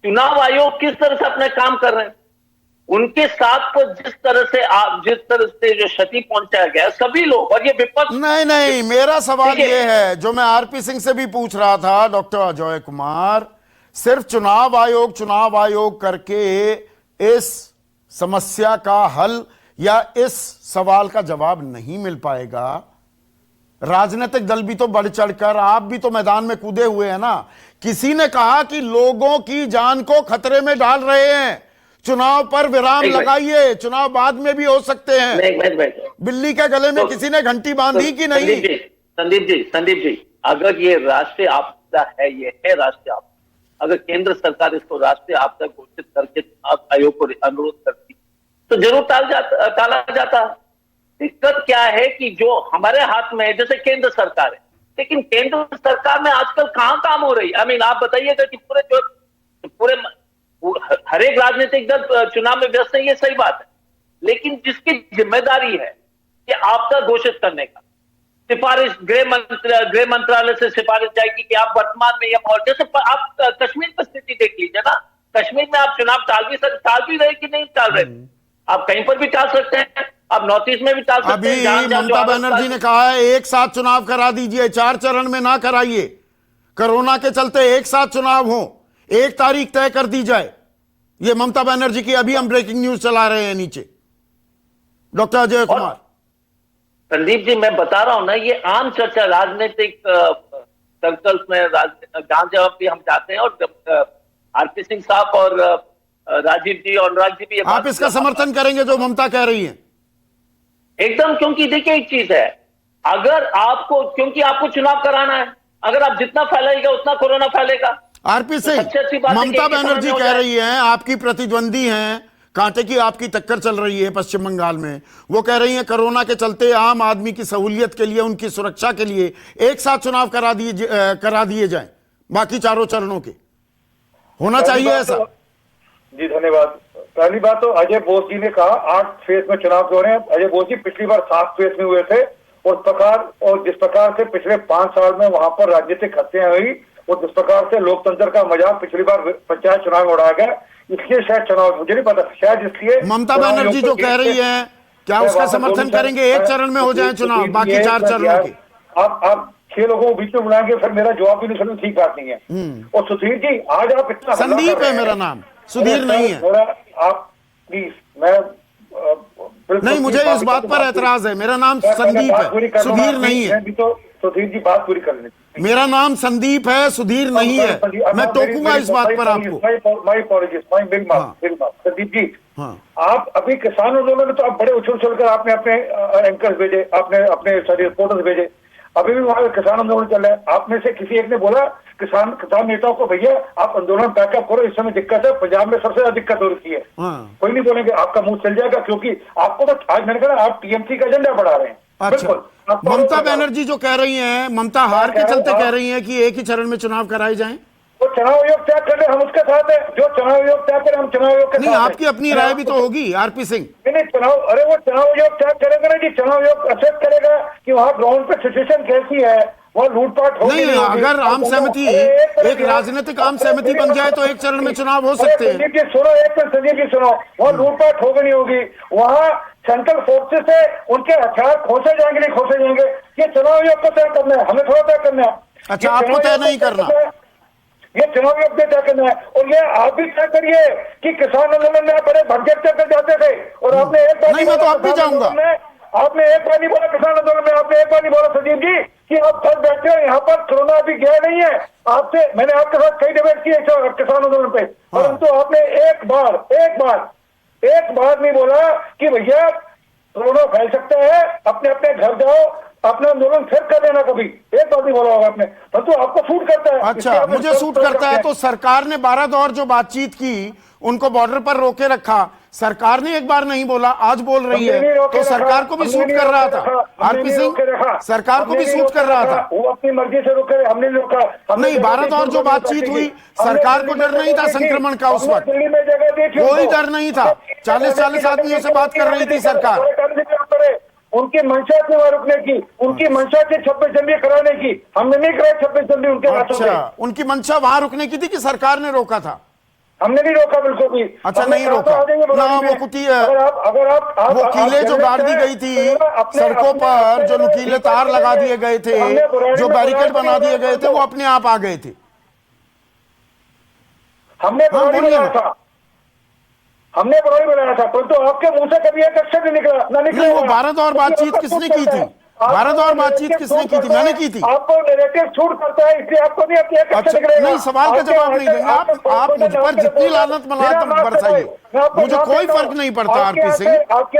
चुनाव आयोग किस तरह से अपना काम कर रहे हैं। उनके साथ को जिस तरह से जो क्षति पहुंचाया गया, सभी लोग, और ये विपक्ष। नहीं, मेरा सवाल ये है जो मैं आरपी सिंह से भी पूछ रहा था, डॉक्टर अजय कुमार, सिर्फ चुनाव आयोग करके इस समस्या का हल या इस सवाल का जवाब नहीं मिल पाएगा। राजनीतिक दल भी तो बढ़ चढ़कर, आप भी तो मैदान में कूदे हुए हैं ना। किसी ने कहा कि लोगों की जान को खतरे में डाल रहे हैं, चुनाव पर विराम लगाइए, चुनाव बाद में भी हो सकते हैं। बिल्ली के गले में किसी ने घंटी बांधी कि नहीं? संदीप जी, अगर ये राष्ट्रीय आपदा है, ये है राष्ट्रीय आपदा, अगर केंद्र सरकार इसको राष्ट्रीय आपदा घोषित करके चुनाव आयोग को अनुरोध करती तो जरूर टाला जाता। दिक्कत क्या है कि जो हमारे हाथ में है, जैसे केंद्र सरकार है, लेकिन केंद्र सरकार में आजकल कहां काम हो रही है? आप बताइएगा कि पूरे हर एक राजनीतिक दल चुनाव में व्यस्त है, ये सही बात है, लेकिन जिसकी जिम्मेदारी है कि आपदा घोषित करने का, सिफारिश गृह मंत्रालय से सिफारिश जाएगी कि आप वर्तमान में यह माहौल, जैसे आप कश्मीर की स्थिति देख लीजिए ना, कश्मीर में आप चुनाव टाल भी रहे कि नहीं टाल रहे। आप कहीं पर भी टाल सकते हैं, आप नॉर्थ ईस्ट में भी टाल सकते अभी हैं। जहां ममता बनर्जी ने कहा है एक साथ चुनाव करा दीजिए, 4 चरण में ना कराइए, कोरोना के चलते एक साथ चुनाव हो, 1 तारीख तय कर दी जाए। ये ममता बनर्जी की अभी हम ब्रेकिंग न्यूज चला रहे हैं नीचे। डॉक्टर अजय कुमार। संदीप जी, मैं बता रहा हूं ना, ये आम चर्चा राजनीतिक सर्कल्स में, जहां जहां भी हम जाते हैं, और आरपी सिंह साहब और राजीव जी और अनुराग जी भी आप इसका समर्थन करेंगे जो ममता कह रही है? एकदम, क्योंकि देखिए एक चीज है, अगर आपको, क्योंकि आपको चुनाव कराना है, अगर आप जितना फैलाएगा उतना कोरोना फैलेगा। आरपी सिंह, ममता बनर्जी कह रही है, आपकी प्रतिद्वंदी हैं, कांटे की आपकी टक्कर चल रही है पश्चिम बंगाल में, वो कह रही हैं कोरोना के चलते आम आदमी की सहूलियत के लिए, उनकी सुरक्षा के लिए एक साथ चुनाव करा दिए जाएं, बाकी 4 चरणों के। होना चाहिए ऐसा? जी धन्यवाद। पहली बात तो अजय बोस जी ने कहा 8 फेज में चुनाव हो रहे हैं। अजय बोस जी पिछली बार 7 फेज में हुए थे, और जिस प्रकार से पिछले 5 साल में वहां पर राजनीतिक हत्याएं हुई, और जिस प्रकार से लोकतंत्र का मजाक पिछली बार पंचायत चुनाव में उड़ाया गया, इसलिए शायद चुनाव, मुझे नहीं पता, शायद इसलिए ममता बनर्जी जो कह रही है, क्या उसका समर्थन करेंगे? 1 चरण में हो जाए चुनाव, बाकी 4 चरणों के। आप 6 लोगों को बीच में बुलाएंगे, फिर मेरा जवाब भी नहीं सुनना, ठीक बात नहीं है। और सुधीर जी, आज आप इतना संदीप है मेरा नाम, सुधीर नहीं है मेरा। आप प्लीज, मैं नहीं, मुझे इस बात पर एतराज है, मेरा नाम संदीप है, सुधीर नहीं है। तो सुधीर जी बात पूरी कर लें। मेरा नाम संदीप है, सुधीर नहीं है, मैं टोकूंगा इस बात पर आपको। माय अपॉलॉजीज, मेरी माफ संदीप जी। हाँ। आप अभी किसान आंदोलन में तो आप बड़े उछल कर आपने अपने एंकर्स भेजे, आपने अपने रिपोर्टर्स भेजे, अभी भी वहां किसान आंदोलन चल रहा है। आप में से किसी एक ने बोला किसान नेताओं को, भैया आप आंदोलन पैकअप करो, इस समय दिक्कत है, पंजाब में सबसे ज्यादा दिक्कत हो रही है। कोई नहीं बोलेंगे, आपका मुंह चल जाएगा, क्योंकि आपको तो आज मैंने कहा आप टीएमसी का एजेंडा बढ़ा रहे हैं। अच्छा, ममता बनर्जी जो कह रही हैं, ममता हार के चलते कह रही हैं कि 1 ही चरण में चुनाव कराए जाएं। वो चुनाव आयोग त्याग कर ले, हम उसके साथ हैं। जो चुनाव आयोग त्याग करे, हम चुनाव आयोग के साथ नहीं, हैं। आपकी अपनी राय भी तो होगी आरपी सिंह। नहीं, चुनाव, अरे वो चुनाव आयोग त्याग करेगा ना जी, चुनाव आयोग असेस करेगा कि वहाँ ग्राउंड पे सिचुएशन कैसी है, वहाँ लूटपाट होगी नहीं, अगर आम सहमति, एक राजनीतिक आम सहमति बन जाए तो 1 चरण में चुनाव हो सकते हैं। संदीप जी सुनो, एक मिनट संदीप जी सुनो, वहाँ लूटपाट होगी नहीं होगी, वहाँ सेंट्रल फोर्सेस से उनके हथियार खोसे जाएंगे नहीं खोसे जाएंगे, ये चुनाव आयोग को तय करना है, हमें थोड़ा तय करना है। अच्छा, आपको तय नहीं करना, ये चुनाव आयोग ने तय करना है। और ये आप भी तय करिए कि किसान आंदोलन में बड़े भगदड़ चक्कर जाते थे, और आपने एक बार नहीं, मैं तो अब भी जाऊंगा। आपने एक बार नहीं बोला किसान आंदोलन में, आपने एक बार नहीं बोला संदीप जी कि आप फंस बैठे हो यहाँ पर, कोरोना अभी गया नहीं है। आपसे मैंने आपके साथ कई डिबेट किए किसान आंदोलन पे, परंतु आपने एक बार नहीं बोला कि भैया कोरोना फैल सकता है, अपने अपने घर जाओ, अपना आंदोलन फिर कर लेना। कभी एक बार नहीं बोला होगा आपने, परंतु आपको सूट करता है। अच्छा, मुझे सूट करता है तो सरकार ने 12 दौर जो बातचीत की, उनको बॉर्डर पर रोके रखा, सरकार ने एक बार नहीं बोला, आज बोल रही है, तो सरकार को भी सूट कर रहा था आरपी सिंह, सरकार को भी सूट कर रहा था। वो अपनी मर्जी से रोके, हमने नहीं रोका। नहीं, 12 दौर जो बातचीत हुई, सरकार को डर नहीं था संक्रमण का उस वक्त, दिल्ली में जगह दी थी, कोई डर नहीं था। 40 आदमियों से बात कर रही थी सरकार। उनकी मंशा थी वहां रुकने की, उनकी मंशा थी 26 जनवरी कराने की, हमने नहीं कराई 26 जनवरी उनके हाथों से। अच्छा, उनकी मंशा वहां रुकने की थी कि सरकार ने रोका था? हमने नहीं रोका बिल्कुल भी। अच्छा, नहीं रोका ना, वो कुटिया, वो कीले जो गाड़ दी गई थी सड़कों पर, जो नुकीले तार लगा दिए गए थे, जो बैरिकेड बना दिए गए थे, वो अपने आप आ गए थे। हमने बड़ोई बनाया था, परंतु आपके मुंह से कभी एक अक्षर नहीं निकला, ना निकला। वो 12 दौर बातचीत किसने की थी? 12 दौर बातचीत किसने की थी? मैंने की थी। आपको नैरेटिव छूट करता है, इसलिए आपको नहीं अपने एक अक्षर निकलेगा। नहीं, सवाल का जवाब नहीं देंगे आप मुझ पर जितनी लानत बरसाइए, मुझे कोई फर्क नहीं पड़ता आरपी सिंह, आपके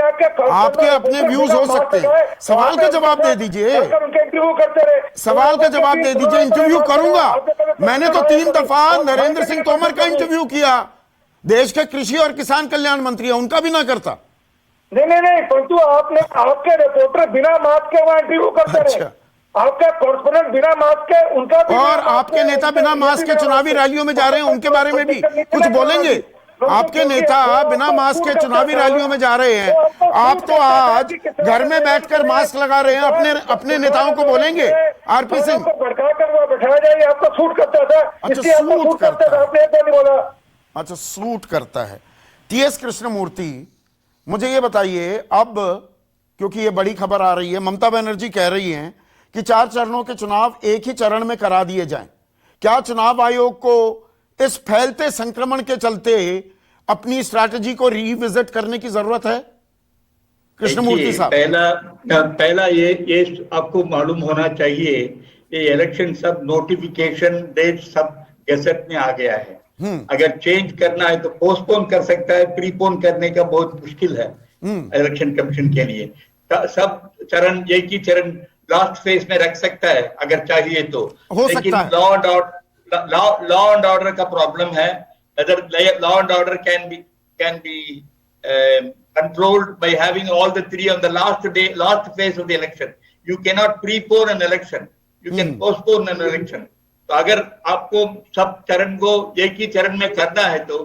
अपने व्यूज हो सकते हैं, सवाल का जवाब दे दीजिए, इंटरव्यू करते रहे, सवाल का जवाब दे दीजिए। इंटरव्यू करूंगा, मैंने तो 3 दफा नरेंद्र सिंह तोमर का इंटरव्यू किया, देश के कृषि और किसान कल्याण मंत्री है, उनका भी ना करता। नहीं, परंतु आपने, आपके रिपोर्टर बिना मास्क के वहां इंटरव्यू करते रहे, आपका कॉरेस्पोंडेंट बिना मास्क के, उनका भी, और आपके नेता बिना मास्क के चुनावी रैलियों में जा रहे हैं, उनके बारे में भी कुछ बोलेंगे? आपके नेता बिना मास्क के चुनावी रैलियों में जा रहे हैं, आप तो आज घर में बैठकर मास्क लगा रहे हैं, अपने नेताओं को बोलेंगे आरपी सिंह? भड़काकर वो बैठाया जाए, आपका सूट करता था। अच्छा, सूट करता है, आपने एक बार नहीं बोला। अच्छा, सूट करता है। टीएस कृष्णमूर्ति मुझे ये बताइए अब, क्योंकि ये बड़ी खबर आ रही है, ममता बनर्जी कह रही हैं कि 4 चरणों के चुनाव एक ही चरण में करा दिए जाएं। क्या चुनाव आयोग को इस फैलते संक्रमण के चलते अपनी स्ट्रैटेजी को रिविजिट करने की जरूरत है? कृष्णमूर्ति साहब, पहला ये आपको मालूम होना चाहिए, ये इलेक्शन सब नोटिफिकेशन डेट सब गैजेट में आ गया है। अगर चेंज करना है तो पोस्टपोन कर सकता है, प्रीपोन करने का बहुत मुश्किल है इलेक्शन कमीशन के लिए। सब चरण, एक ही चरण लास्ट फेज में रख सकता है अगर चाहिए तो, लेकिन लॉ एंड ऑर्डर का प्रॉब्लम है। Other law and order can be controlled by having all the three on the last phase of the election. You cannot prepone an election. You can postpone an election. तो अगर आपको सब चरण को एक ही चरण में करना है तो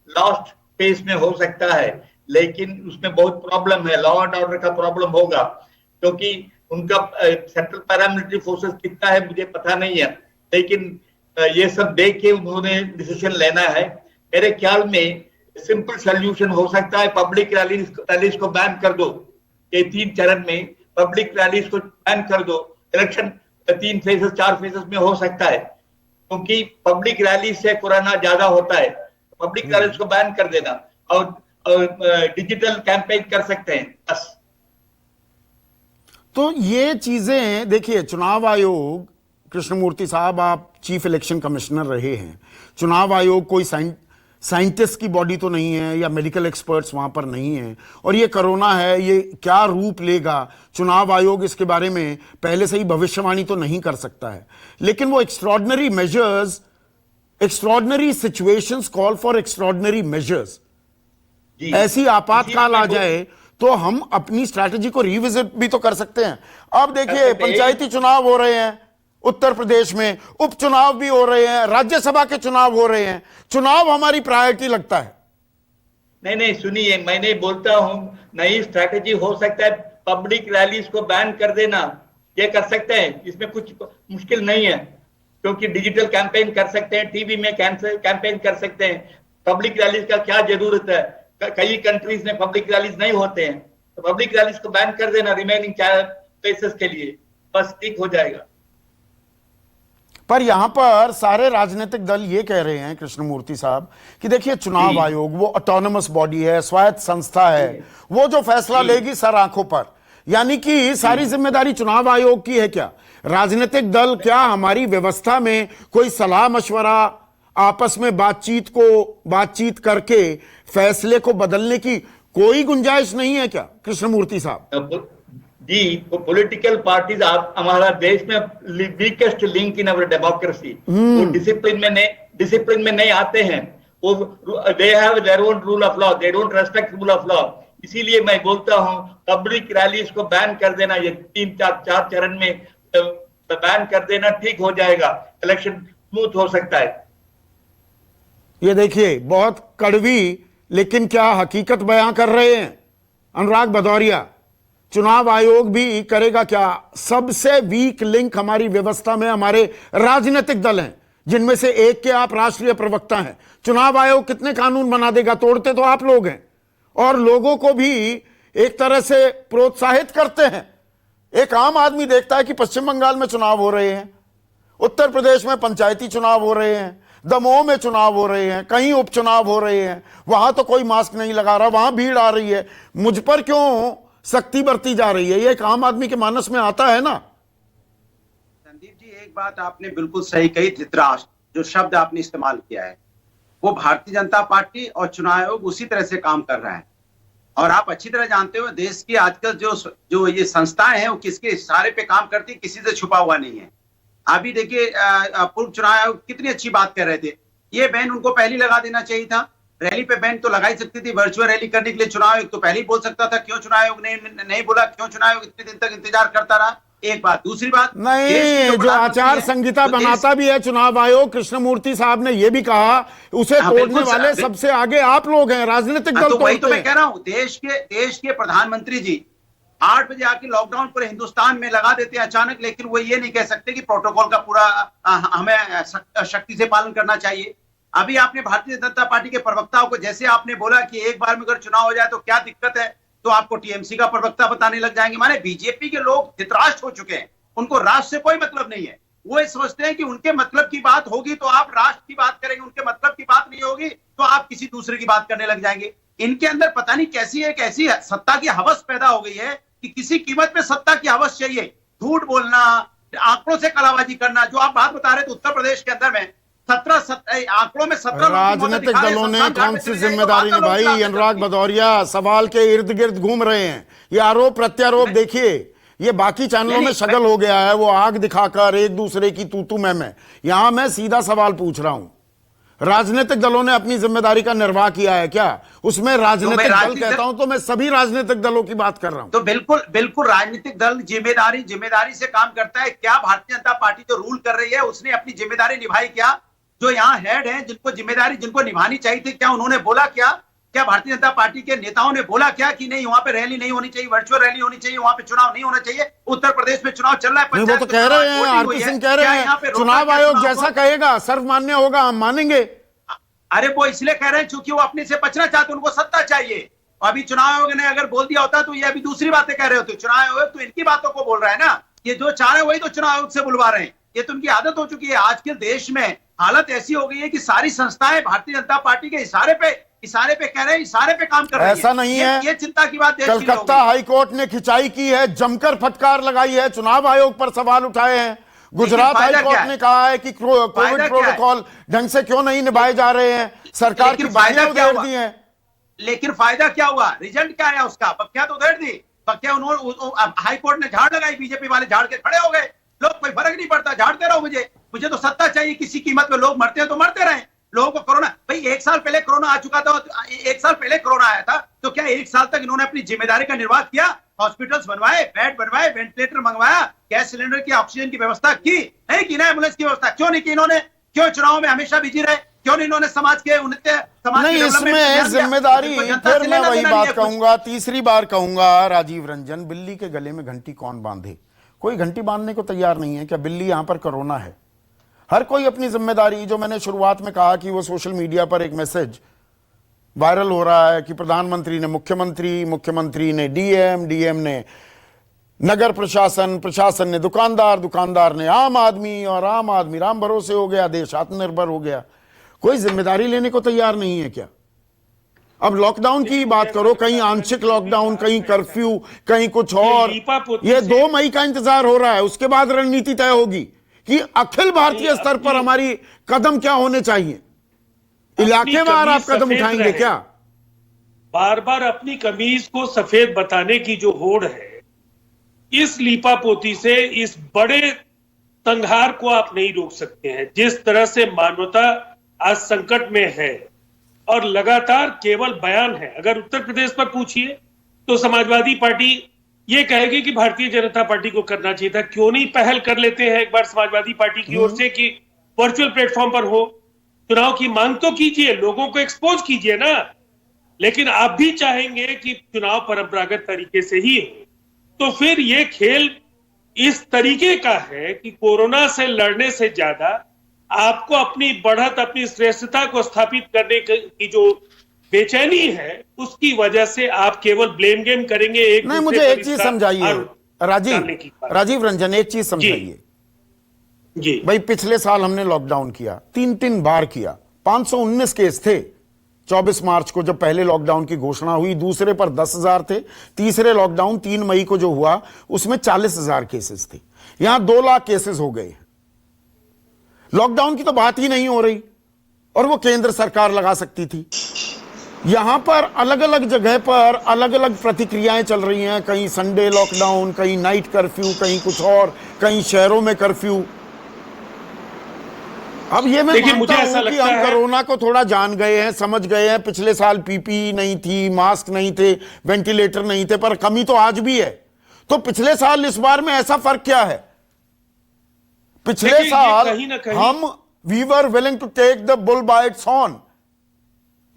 लास्ट फेज में हो सकता है, लेकिन उसमें बहुत प्रॉब्लम है, लॉ एंड ऑर्डर का प्रॉब्लम होगा, क्योंकि उनका सेंट्रल पैरामिलिट्री फोर्सेस कितना है मुझे पता नहीं है, लेकिन ये सब देख के उन्होंने डिसीजन लेना है। मेरे ख्याल में सिंपल सोल्यूशन हो सकता है, पब्लिक रैलीज को बैन कर दो। ये 3 चरण में पब्लिक रैलीज को बैन कर दो। इलेक्शन 3 फेजेस 4 फेजेस में हो सकता है, क्योंकि पब्लिक रैली से कोरोना ज्यादा होता है। पब्लिक रैलीज को बैन कर देना और डिजिटल कैंपेन कर सकते हैं बस। तो ये चीजें देखिए, चुनाव आयोग, कृष्णमूर्ति साहब आप चीफ इलेक्शन कमिश्नर रहे हैं, चुनाव आयोग कोई साइंटिस्ट की बॉडी तो नहीं है या मेडिकल एक्सपर्ट्स वहां पर नहीं है, और ये कोरोना है, ये क्या रूप लेगा चुनाव आयोग इसके बारे में पहले से ही भविष्यवाणी तो नहीं कर सकता है। लेकिन वो extraordinary measures, extraordinary situations call for extraordinary measures. ऐसी आपातकाल आ जाए तो हम अपनी स्ट्रैटेजी को रिविजिट भी तो कर सकते हैं। अब देखिए, पंचायती चुनाव हो रहे हैं उत्तर प्रदेश में, उपचुनाव भी हो रहे हैं, राज्यसभा के चुनाव हो रहे हैं, चुनाव हमारी प्रायोरिटी लगता है। नहीं सुनिए, मैं नहीं बोलता हूं नई स्ट्रैटेजी हो सकता है, पब्लिक रैलीज को बैन कर देना, ये कर सकते हैं, इसमें कुछ मुश्किल नहीं है, क्योंकि डिजिटल कैंपेन कर सकते हैं, टीवी में कैंपेन कर सकते हैं। पब्लिक रैलीज का क्या जरूरत है? कई कंट्रीज में पब्लिक रैलीज नहीं होते हैं, तो पब्लिक रैलीज को बैन कर देना रिमेनिंग 4 प्लेसेस के लिए, बस ठीक हो जाएगा। पर यहां पर सारे राजनीतिक दल ये कह रहे हैं कृष्णमूर्ति साहब कि देखिए, चुनाव आयोग वो ऑटोनमस बॉडी है, स्वायत्त संस्था है, वो जो फैसला लेगी सर आंखों पर, यानी कि सारी जिम्मेदारी चुनाव आयोग की है क्या? राजनीतिक दल क्या हमारी व्यवस्था में कोई सलाह मशवरा, आपस में बातचीत करके फैसले को बदलने की कोई गुंजाइश नहीं है क्या कृष्णमूर्ति साहब? जी, पॉलिटिकल पार्टीज हमारा देश में weakest link in our democracy, वो डिसिप्लिन में नहीं आते हैं, वो they have their own rule of law, they don't respect rule of law. इसीलिए मैं बोलता हूं पब्लिक रैलीज को बैन कर देना, ये 3-4 चरण में बैन कर देना, ठीक हो जाएगा, इलेक्शन स्मूथ हो सकता है। ये देखिए, बहुत कड़वी लेकिन क्या हकीकत बयां कर रहे हैं अनुराग भदौरिया। चुनाव आयोग भी करेगा क्या? सबसे वीक लिंक हमारी व्यवस्था में हमारे राजनीतिक दल हैं, जिनमें से एक के आप राष्ट्रीय प्रवक्ता हैं। चुनाव आयोग कितने कानून बना देगा? तोड़ते तो आप लोग हैं, और लोगों को भी एक तरह से प्रोत्साहित करते हैं। एक आम आदमी देखता है कि पश्चिम बंगाल में चुनाव हो रहे हैं, उत्तर प्रदेश में पंचायती चुनाव हो रहे हैं, दमोह में चुनाव हो रहे हैं, कहीं उपचुनाव हो रहे हैं, वहां तो कोई मास्क नहीं लगा रहा, वहां भीड़ आ रही है, मुझ पर क्यों सख्ती बरती जा रही है? ये एक आम आदमी के मानस में आता है ना। संदीप जी, एक बात आपने बिल्कुल सही कही, धृतराष्ट्र जो शब्द आपने इस्तेमाल किया है, वो भारतीय जनता पार्टी और चुनाव आयोग उसी तरह से काम कर रहा है। और आप अच्छी तरह जानते हो देश की आजकल जो ये संस्थाएं हैं वो किसके इशारे पे काम करती है, किसी से छुपा हुआ नहीं है। अभी देखिए, पूर्व चुनाव आयोग कितनी अच्छी बात कर रहे थे, ये बैन उनको पहले लगा देना चाहिए था। रैली पे बैन तो लगा ही सकती थी, वर्चुअल रैली करने के लिए चुनाव आयोग तो पहले ही बोल सकता था। क्यों चुनाव आयोग ने नहीं बोला? क्यों चुनाव आयोग इतने दिन तक इंतजार करता रहा? एक बात। दूसरी बात, नहीं, जो आचार संहिता बनाता भी है चुनाव आयोग, कृष्णमूर्ति साहब ने यह भी कहा, उसे तोड़ने वाले सबसे आगे आप लोग हैं, राजनीतिक दल। तो वही तो मैं कह रहा हूं, देश के प्रधानमंत्री जी 8 बजे आके लॉकडाउन पूरे हिंदुस्तान में लगा देते हैं अचानक, लेकिन वो ये नहीं कह सकते कि प्रोटोकॉल का पूरा हमें शक्ति से पालन करना चाहिए। अभी आपने भारतीय जनता पार्टी के प्रवक्ताओं को, जैसे आपने बोला कि एक बार में अगर चुनाव हो जाए तो क्या दिक्कत है, तो आपको टीएमसी का प्रवक्ता बताने लग जाएंगे। माने बीजेपी के लोग धृतराष्ट्र हो चुके हैं, उनको राष्ट्र से कोई मतलब नहीं है। वो ये समझते हैं कि उनके मतलब की बात होगी तो आप राष्ट्र की बात करेंगे, उनके मतलब की बात नहीं होगी तो आप किसी दूसरे की बात करने लग जाएंगे। इनके अंदर पता नहीं कैसी एक ऐसी सत्ता की हवस पैदा हो गई है कि किसी कीमत पे सत्ता की हवस चाहिए। झूठ बोलना, आंकड़ों से कलाबाजी करना, जो आप बात बता रहे थे उत्तर प्रदेश के अंदर में 17 आंकड़ों में 17 राजनीतिक दलों ने कौन सी जिम्मेदारी निभाई? अनुराग भदौरिया सवाल के इर्द गिर्द घूम रहे हैं। ये आरोप प्रत्यारोप देखिए, ये बाकी चैनलों में शगल हो गया है, वो आग दिखाकर एक दूसरे की तू मैं। यहां मैं सीधा सवाल पूछ रहा हूं, राजनीतिक दलों ने अपनी जिम्मेदारी का निर्वाह किया है क्या? उसमें राजनीतिक दल कहता हूं तो मैं सभी राजनीतिक दलों की बात कर रहा हूं। तो बिल्कुल राजनीतिक दल जिम्मेदारी से काम करता है। क्या भारतीय जनता पार्टी जो रूल कर रही है उसने अपनी जिम्मेदारी निभाई क्या? जो यहाँ हेड हैं, जिनको निभानी चाहिए थी, क्या उन्होंने बोला क्या? क्या भारतीय जनता पार्टी के नेताओं ने बोला क्या कि नहीं वहां पे रैली नहीं होनी चाहिए, वर्चुअल रैली होनी चाहिए, वहां पे चुनाव नहीं होना चाहिए? उत्तर प्रदेश में चुनाव चल रहा है, वो तो कह रहे हैं, आरपी सिंह कह रहे हैं चुनाव आयोग जैसा कहेगा सर्वमान्य होगा, हम मानेंगे। अरे वो इसलिए कह रहे हैं क्योंकि वो अपने से बचना चाहते, उनको सत्ता चाहिए। अभी चुनाव आयोग ने अगर बोल दिया होता तो ये अभी दूसरी बातें कह रहे होते। चुनाव आयोग तो इनकी बातों को बोल रहा है ना, ये जो चाह रहे हैं वही तो चुनाव आयोग से बुलवा रहे हैं। ये तो उनकी आदत हो चुकी है। आज के देश में हालत ऐसी हो गई है कि सारी संस्थाएं भारतीय जनता पार्टी के इशारे पे कह रहे हैं, इशारे पे काम कर रही है। ऐसा नहीं है, ये चिंता की बात देश की कलकत्ता हाईकोर्ट ने खिंचाई की है, जमकर फटकार लगाई है, चुनाव आयोग पर सवाल उठाए हैं। गुजरात हाईकोर्ट ने कहा है कि कोविड प्रोटोकॉल ढंग से क्यों नहीं निभाए जा रहे हैं, सरकार की फायदा क्या दी है। लेकिन फायदा क्या हुआ? रिजल्ट क्या आया उसका? बख्या तो उधेड़ दी, बख्या उन्होंने हाईकोर्ट ने झाड़ लगाई, बीजेपी वाले झाड़ के खड़े हो गए। लोग कोई फर्क नहीं पड़ता, झाड़ते रहो, मुझे तो सत्ता चाहिए, किसी कीमत पे। लोग मरते हैं तो मरते रहे। लोगों को कोरोना, भाई 1 साल पहले कोरोना आ चुका था, 1 साल पहले कोरोना आया था, तो क्या 1 साल तक इन्होंने अपनी जिम्मेदारी का निर्वाह किया? हॉस्पिटल्स बनवाए, बेड बनवाए, वेंटिलेटर मंगवाया, गैस सिलेंडर की, ऑक्सीजन की व्यवस्था की, नहीं की ना? एम्बुलेंस की व्यवस्था क्यों नहीं की इन्होंने? क्यों चुनाव में हमेशा बिजी रहे? क्यों नहीं इन्होंने समाज के नहीं, इसमें जिम्मेदारी फिर मैं वही बात कहूंगा, तीसरी बार कहूंगा, राजीव रंजन, बिल्ली के गले में घंटी कौन बांधे? कोई घंटी बांधने को तैयार नहीं है। क्या बिल्ली यहां पर कोरोना है? हर कोई अपनी जिम्मेदारी, जो मैंने शुरुआत में कहा कि वो सोशल मीडिया पर एक मैसेज वायरल हो रहा है कि प्रधानमंत्री ने मुख्यमंत्री ने डीएम ने नगर प्रशासन ने दुकानदार ने आम आदमी, और आम आदमी राम भरोसे हो गया, देश आत्मनिर्भर हो गया। कोई जिम्मेदारी लेने को तैयार नहीं है क्या? अब लॉकडाउन की बात करो, कहीं आंशिक लॉकडाउन, कहीं कर्फ्यू, कहीं कुछ और। ये 2 मई का इंतजार हो रहा है, उसके बाद रणनीति तय होगी कि अखिल भारतीय स्तर पर हमारी कदम क्या होने चाहिए। इलाकेवार आप कदम उठाएंगे क्या? बार बार अपनी कमीज को सफेद बताने की जो होड़ है, इस लीपापोती से इस बड़े संहार को आप नहीं रोक सकते हैं। जिस तरह से मानवता आज संकट में है और लगातार केवल बयान है। अगर उत्तर प्रदेश पर पूछिए तो समाजवादी पार्टी ये कहेगी कि भारतीय जनता पार्टी को करना चाहिए था, क्यों नहीं पहल कर लेते हैं एक बार समाजवादी पार्टी की ओर से कि वर्चुअल प्लेटफॉर्म पर हो, चुनाव की मांग तो कीजिए, लोगों को एक्सपोज कीजिए ना। लेकिन आप भी चाहेंगे कि चुनाव परंपरागत तरीके से ही हो, तो फिर ये खेल इस तरीके का है कि कोरोना से लड़ने से ज्यादा आपको अपनी बढ़त, अपनी श्रेष्ठता को स्थापित करने की जो बेचैनी है, उसकी वजह से आप केवल ब्लेम गेम करेंगे। नहीं, मुझे एक चीज समझाइए राजीव रंजन, एक चीज समझाइए जी। भाई, पिछले साल हमने लॉकडाउन किया, 3 बार किया, 519 केस थे 24 मार्च को जब पहले लॉकडाउन की घोषणा हुई, दूसरे पर 10,000 थे, तीसरे लॉकडाउन 3 मई को जो हुआ उसमें 40,000 केसेस थे। यहां 2 लाख केसेस हो गए। लॉकडाउन की तो बात ही नहीं हो रही, और वो केंद्र सरकार लगा सकती थी। यहां पर अलग अलग जगह पर अलग अलग प्रतिक्रियाएं चल रही हैं, कहीं संडे लॉकडाउन, कहीं नाइट कर्फ्यू, कहीं कुछ और, कहीं शहरों में कर्फ्यू। अब ये मैं मानता हूं कि हम कोरोना को थोड़ा जान गए हैं, समझ गए हैं। पिछले साल पीपीई नहीं थी, मास्क नहीं थे, वेंटिलेटर नहीं थे, पर कमी तो आज भी है। तो पिछले साल इस बार में ऐसा फर्क क्या है? पिछले साल हम we were willing to take the bull by its horn,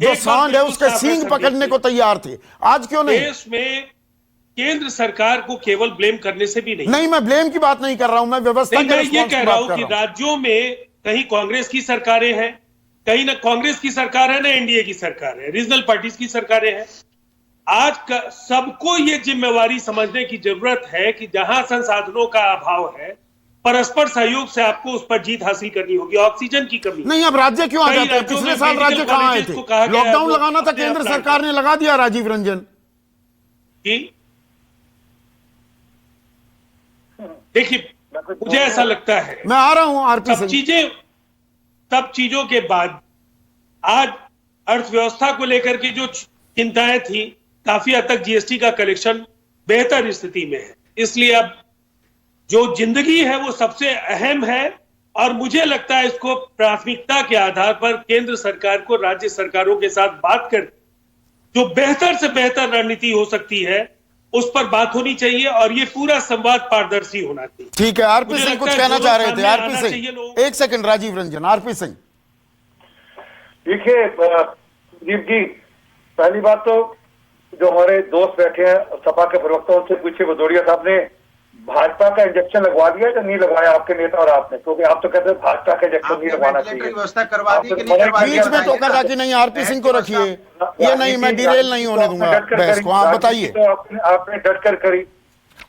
जो सांड है उसके सींग पकड़ने को तैयार थे। आज क्यों नहीं? देश में केंद्र सरकार को केवल ब्लेम करने से भी नहीं, मैं ब्लेम की बात नहीं कर रहा हूं, मैं व्यवस्था मैं ये कह रहा हूं कि राज्यों में कहीं कांग्रेस की सरकारें हैं, कहीं ना कांग्रेस की सरकार है ना एनडीए की सरकार है, रीजनल पार्टीज की सरकारें हैं। आज सबको ये जिम्मेवारी समझने की जरूरत है कि जहां संसाधनों का अभाव है, परस्पर सहयोग से आपको उस पर जीत हासिल करनी होगी। ऑक्सीजन की कमी नहीं, अब राज्य क्यों आ जाते हैं? पिछले साल राज्य कहां आए थे? लॉकडाउन लगाना था, केंद्र सरकार ने लगा दिया। राजीव रंजन जी, देखिए मुझे ऐसा लगता है, मैं आ रहा हूं आरपी सब चीजों के बाद आज अर्थव्यवस्था को लेकर के जो चिंताएं थी, काफी हद तक जीएसटी का कलेक्शन बेहतर स्थिति में है। इसलिए अब जो जिंदगी है वो सबसे अहम है और मुझे लगता है इसको प्राथमिकता के आधार पर केंद्र सरकार को राज्य सरकारों के साथ बात कर जो बेहतर से बेहतर रणनीति हो सकती है उस पर बात होनी चाहिए और ये पूरा संवाद पारदर्शी होना चाहिए। ठीक है, आरपी सिंह कुछ कहना चाह रहे थे। आरपी सिंह, एक सेकंड। राजीव रंजन, आरपी सिंह। देखिए दीप जी, पहली बात तो जो हमारे दोस्त बैठे हैं सपा के प्रवक्ता, उनसे पूछिए भदौरिया साहब ने भाजपा का इंजेक्शन लगवा दिया या नहीं लगवाया आपके नेता और आपने? क्योंकि आप तो कहते हैं भाजपा का इंजेक्शन नहीं लगवाना चाहिए। व्यवस्था करवा दी कि नहीं करवा दी? बीच में टोका टाकी नहीं। आरपी सिंह को रखिए, ये नहीं, मैं डिरेल नहीं होने दूंगा बहस को। आप बताइए। तो आपने डट कर करी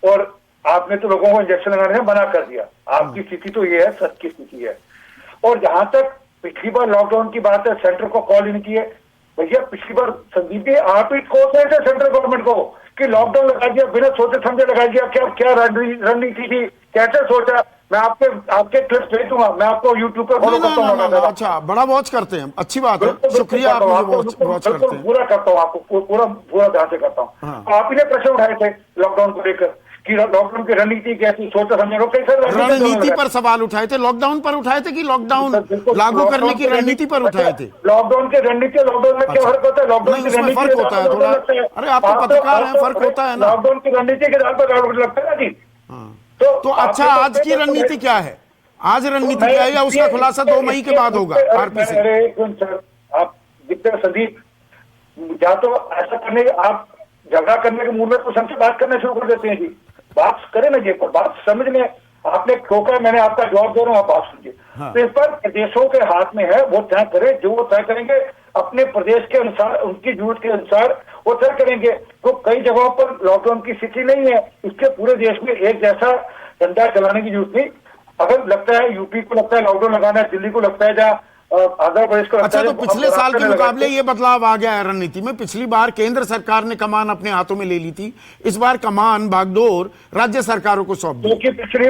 और आपने तो लोगों को इंजेक्शन लगाने से मना कर दिया। आपकी स्थिति तो ये है, सच की स्थिति है। और जहां तक पिछली बार लॉकडाउन की बात है, सेंटर को कॉल इन किए भैया। पिछली बार संदीप जी आप ही खोल रहे थे सेंट्रल गवर्नमेंट को कि लॉकडाउन लगा दिया, बिना सोचे समझे लगा दिया। क्या रणनीति थी, कैसे सोचा? मैं आपके क्लिप्स भेज दूंगा, मैं आपको यूट्यूब पर फॉलो करता हूँ। अच्छा, बड़ा वॉच करते हैं, अच्छी बात है, शुक्रिया। आप वॉच करते हैं, पूरा करता हूँ, आपको पूरा ध्यान से करता हूँ। आप ही ने प्रश्न उठाए थे लॉकडाउन को लेकर कि लॉकडाउन की रणनीति कैसी, सोचा समझे। रणनीति पर सवाल उठाए थे, लॉकडाउन पर उठाए थे कि लॉकडाउन लागू करने की रणनीति पर उठाए थे? लॉकडाउन की रणनीति, लॉकडाउन में क्या फर्क होता है? लॉकडाउन की रणनीति फर्क होता है थोड़ा। अरे आप तो पत्रकार हैं, फर्क होता है ना। लॉकडाउन की रणनीति के आधार पर लॉकडाउन लगता है ना जी। तो अच्छा, आज की रणनीति क्या है? आज रणनीति क्या है या उसका खुलासा 2 मई के बाद होगा? आरपी सिंह, आप दिखते संदीप, या तो ऐसा करने, आप झगड़ा करने के मूड में तो सबसे बात करना शुरू कर देते हैं जी। बात करें ना जी, बात समझ में। आपने ठोका, मैंने आपका जवाब दे रहा हूँ, आप बात सुनिए। तो इस पर प्रदेशों के हाथ में है, वो तय करें, जो वो तय करेंगे अपने प्रदेश के अनुसार, उनकी जरूरत के अनुसार वो तय करेंगे। तो कई जगहों पर लॉकडाउन की स्थिति नहीं है, इसके पूरे देश में एक जैसा डंडा चलाने की जरूरत नहीं। अगर लगता है यूपी को लगता है लॉकडाउन लगाना है, दिल्ली को लगता है, जहाँ आंध्र प्रदेश को लगता है। अच्छा, तो पिछले साल के मुकाबले ये बदलाव आ गया है रणनीति में। पिछली बार केंद्र सरकार ने कमान अपने हाथों में ले ली थी, इस बार कमान बागडोर राज्य सरकारों को सौंप दी। क्योंकि पिछली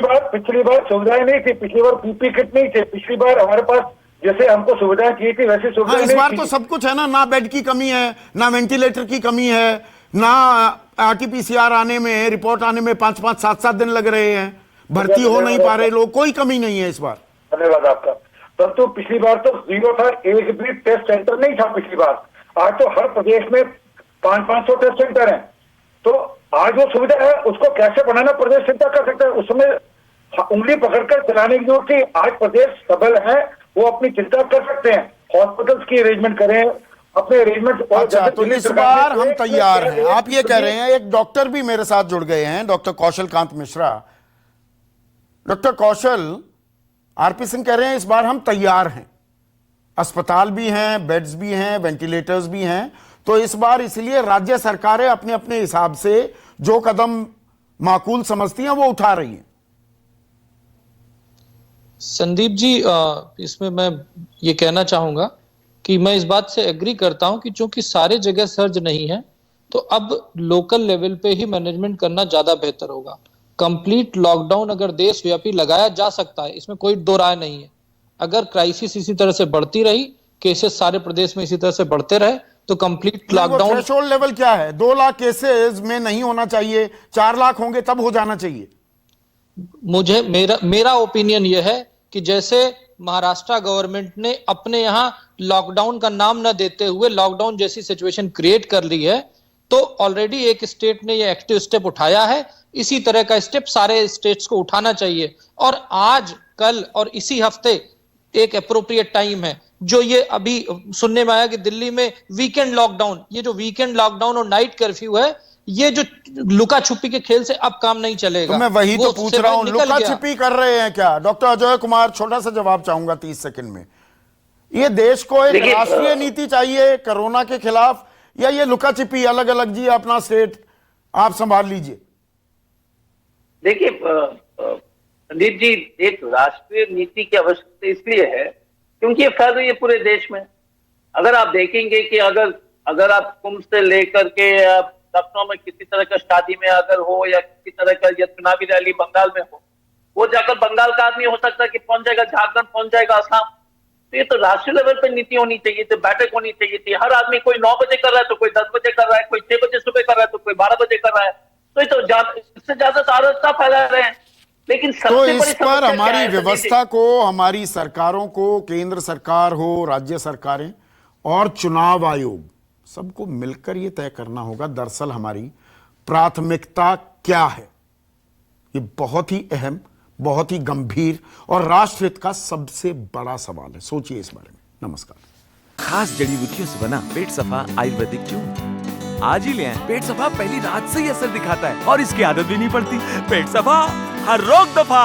बार सुविधाएं नहीं थी, पिछली बार पीपी किट नहीं थे, पिछली बार हमारे पास जैसे हमको सुविधाएं की थी वैसी सुविधाएं इस बार तो सब कुछ है ना बेड की कमी है, ना वेंटिलेटर की कमी है, ना आरटीपीसीआर आने में, रिपोर्ट आने में 5-5, 7-7 दिन लग रहे हैं, भर्ती हो नहीं पा रहे लोग, कोई कमी नहीं है इस बार। धन्यवाद आपका। परंतु पिछली बार तो 0 था, एक भी टेस्ट सेंटर नहीं था पिछली बार। आज तो हर प्रदेश में 500-500 टेस्ट सेंटर हैं। तो आज वो सुविधा है, उसको कैसे बनाना प्रदेश चिंता कर सकता है। उसमें उंगली पकड़कर चलाने की जरूरत थी। आज प्रदेश सबल है, वो अपनी चिंता कर सकते हैं, हॉस्पिटल्स की अरेंजमेंट करें, अपने अरेंजमेंट। अच्छा, तो इस बार हम तैयार हैं, आप ये कह रहे हैं। एक डॉक्टर भी मेरे साथ जुड़ गए हैं, डॉक्टर कौशल कांत मिश्रा। डॉक्टर कौशल, आरपी सिंह कह रहे हैं इस बार हम तैयार हैं, अस्पताल भी हैं, बेड्स भी हैं, वेंटिलेटर्स भी हैं, तो इस बार इसलिए राज्य सरकारें अपने अपने हिसाब से जो कदम माकूल समझती हैं वो उठा रही हैं। संदीप जी, इसमें मैं ये कहना चाहूंगा कि मैं इस बात से एग्री करता हूं कि चूंकि सारे जगह सर्ज नहीं है, तो अब लोकल लेवल पे ही मैनेजमेंट करना ज्यादा बेहतर होगा। कंप्लीट लॉकडाउन अगर देशव्यापी लगाया जा सकता है, इसमें कोई दो राय नहीं है। अगर क्राइसिस इसी तरह से बढ़ती रही, केसेस सारे प्रदेश में इसी तरह से बढ़ते रहे, तो कंप्लीट लॉकडाउन। थ्रेशोल्ड लेवल क्या है? 2 लाख केसेस में नहीं होना चाहिए, 4 लाख होंगे तब हो जाना चाहिए। मुझे मेरा ओपिनियन यह है कि जैसे महाराष्ट्र गवर्नमेंट ने अपने यहां लॉकडाउन का नाम न देते हुए लॉकडाउन जैसी सिचुएशन क्रिएट कर ली है, तो ऑलरेडी एक स्टेट ने ये एक्टिव स्टेप उठाया है। इसी तरह का स्टेप सारे स्टेट्स को उठाना चाहिए। और आज, कल और इसी हफ्ते एक एप्रोप्रिएट टाइम है। जो ये अभी सुनने में आया कि दिल्ली में वीकेंड लॉकडाउन, ये जो वीकेंड लॉकडाउन और नाइट कर्फ्यू है, ये जो लुका छुपी के खेल से अब काम नहीं चलेगा। तो मैं वही तो पूछ रहा हूं, लुका छिपी कर रहे हैं क्या? डॉक्टर अजय कुमार, छोटा सा जवाब चाहूंगा 30 सेकंड में। ये देश को एक देखिए, राष्ट्रीय नीति चाहिए कोरोना के खिलाफ, या ये लुका छिपी अलग अलग जी अपना स्टेट आप संभाल लीजिए? देखिए संदीप जी, एक राष्ट्रीय नीति की आवश्यकता इसलिए है क्योंकि ये फैल रही है पूरे देश में। अगर आप देखेंगे कि अगर आप कुंभ से लेकर के लखनऊ में किसी तरह का शादी में अगर हो या किसी तरह का या चुनावी रैली बंगाल में हो, वो जाकर बंगाल का आदमी हो सकता है कि पहुंच जाएगा झारखंड, पहुंच जाएगा असम। तो ये तो राष्ट्रीय लेवल पे नीति होनी चाहिए थी, बैठक होनी चाहिए थी। हर आदमी कोई 9 बजे कर रहा है तो कोई 10 बजे कर रहा है, कोई 6 बजे सुबह कर रहा है तो कोई 12 बजे कर रहा है। तो ये तो इससे ज्यादा अराजकता फैला रहे हैं। लेकिन तो इस पर हमारी व्यवस्था को, हमारी सरकारों को, केंद्र सरकार हो, राज्य सरकारें और चुनाव आयोग, सबको मिलकर ये तय करना होगा दरअसल हमारी प्राथमिकता क्या है। ये बहुत ही अहम, बहुत ही गंभीर और राष्ट्रहित का सबसे बड़ा सवाल है। सोचिए इस बारे में। नमस्कार। खास जड़ी बूटियों से बना पेट सफा आयुर्वेदिक चूर्ण आज ही ले आएं। पेट सफा पहली रात से ही असर दिखाता है और इसकी आदत भी नहीं पड़ती। पेट सफा, हर रोग दफा।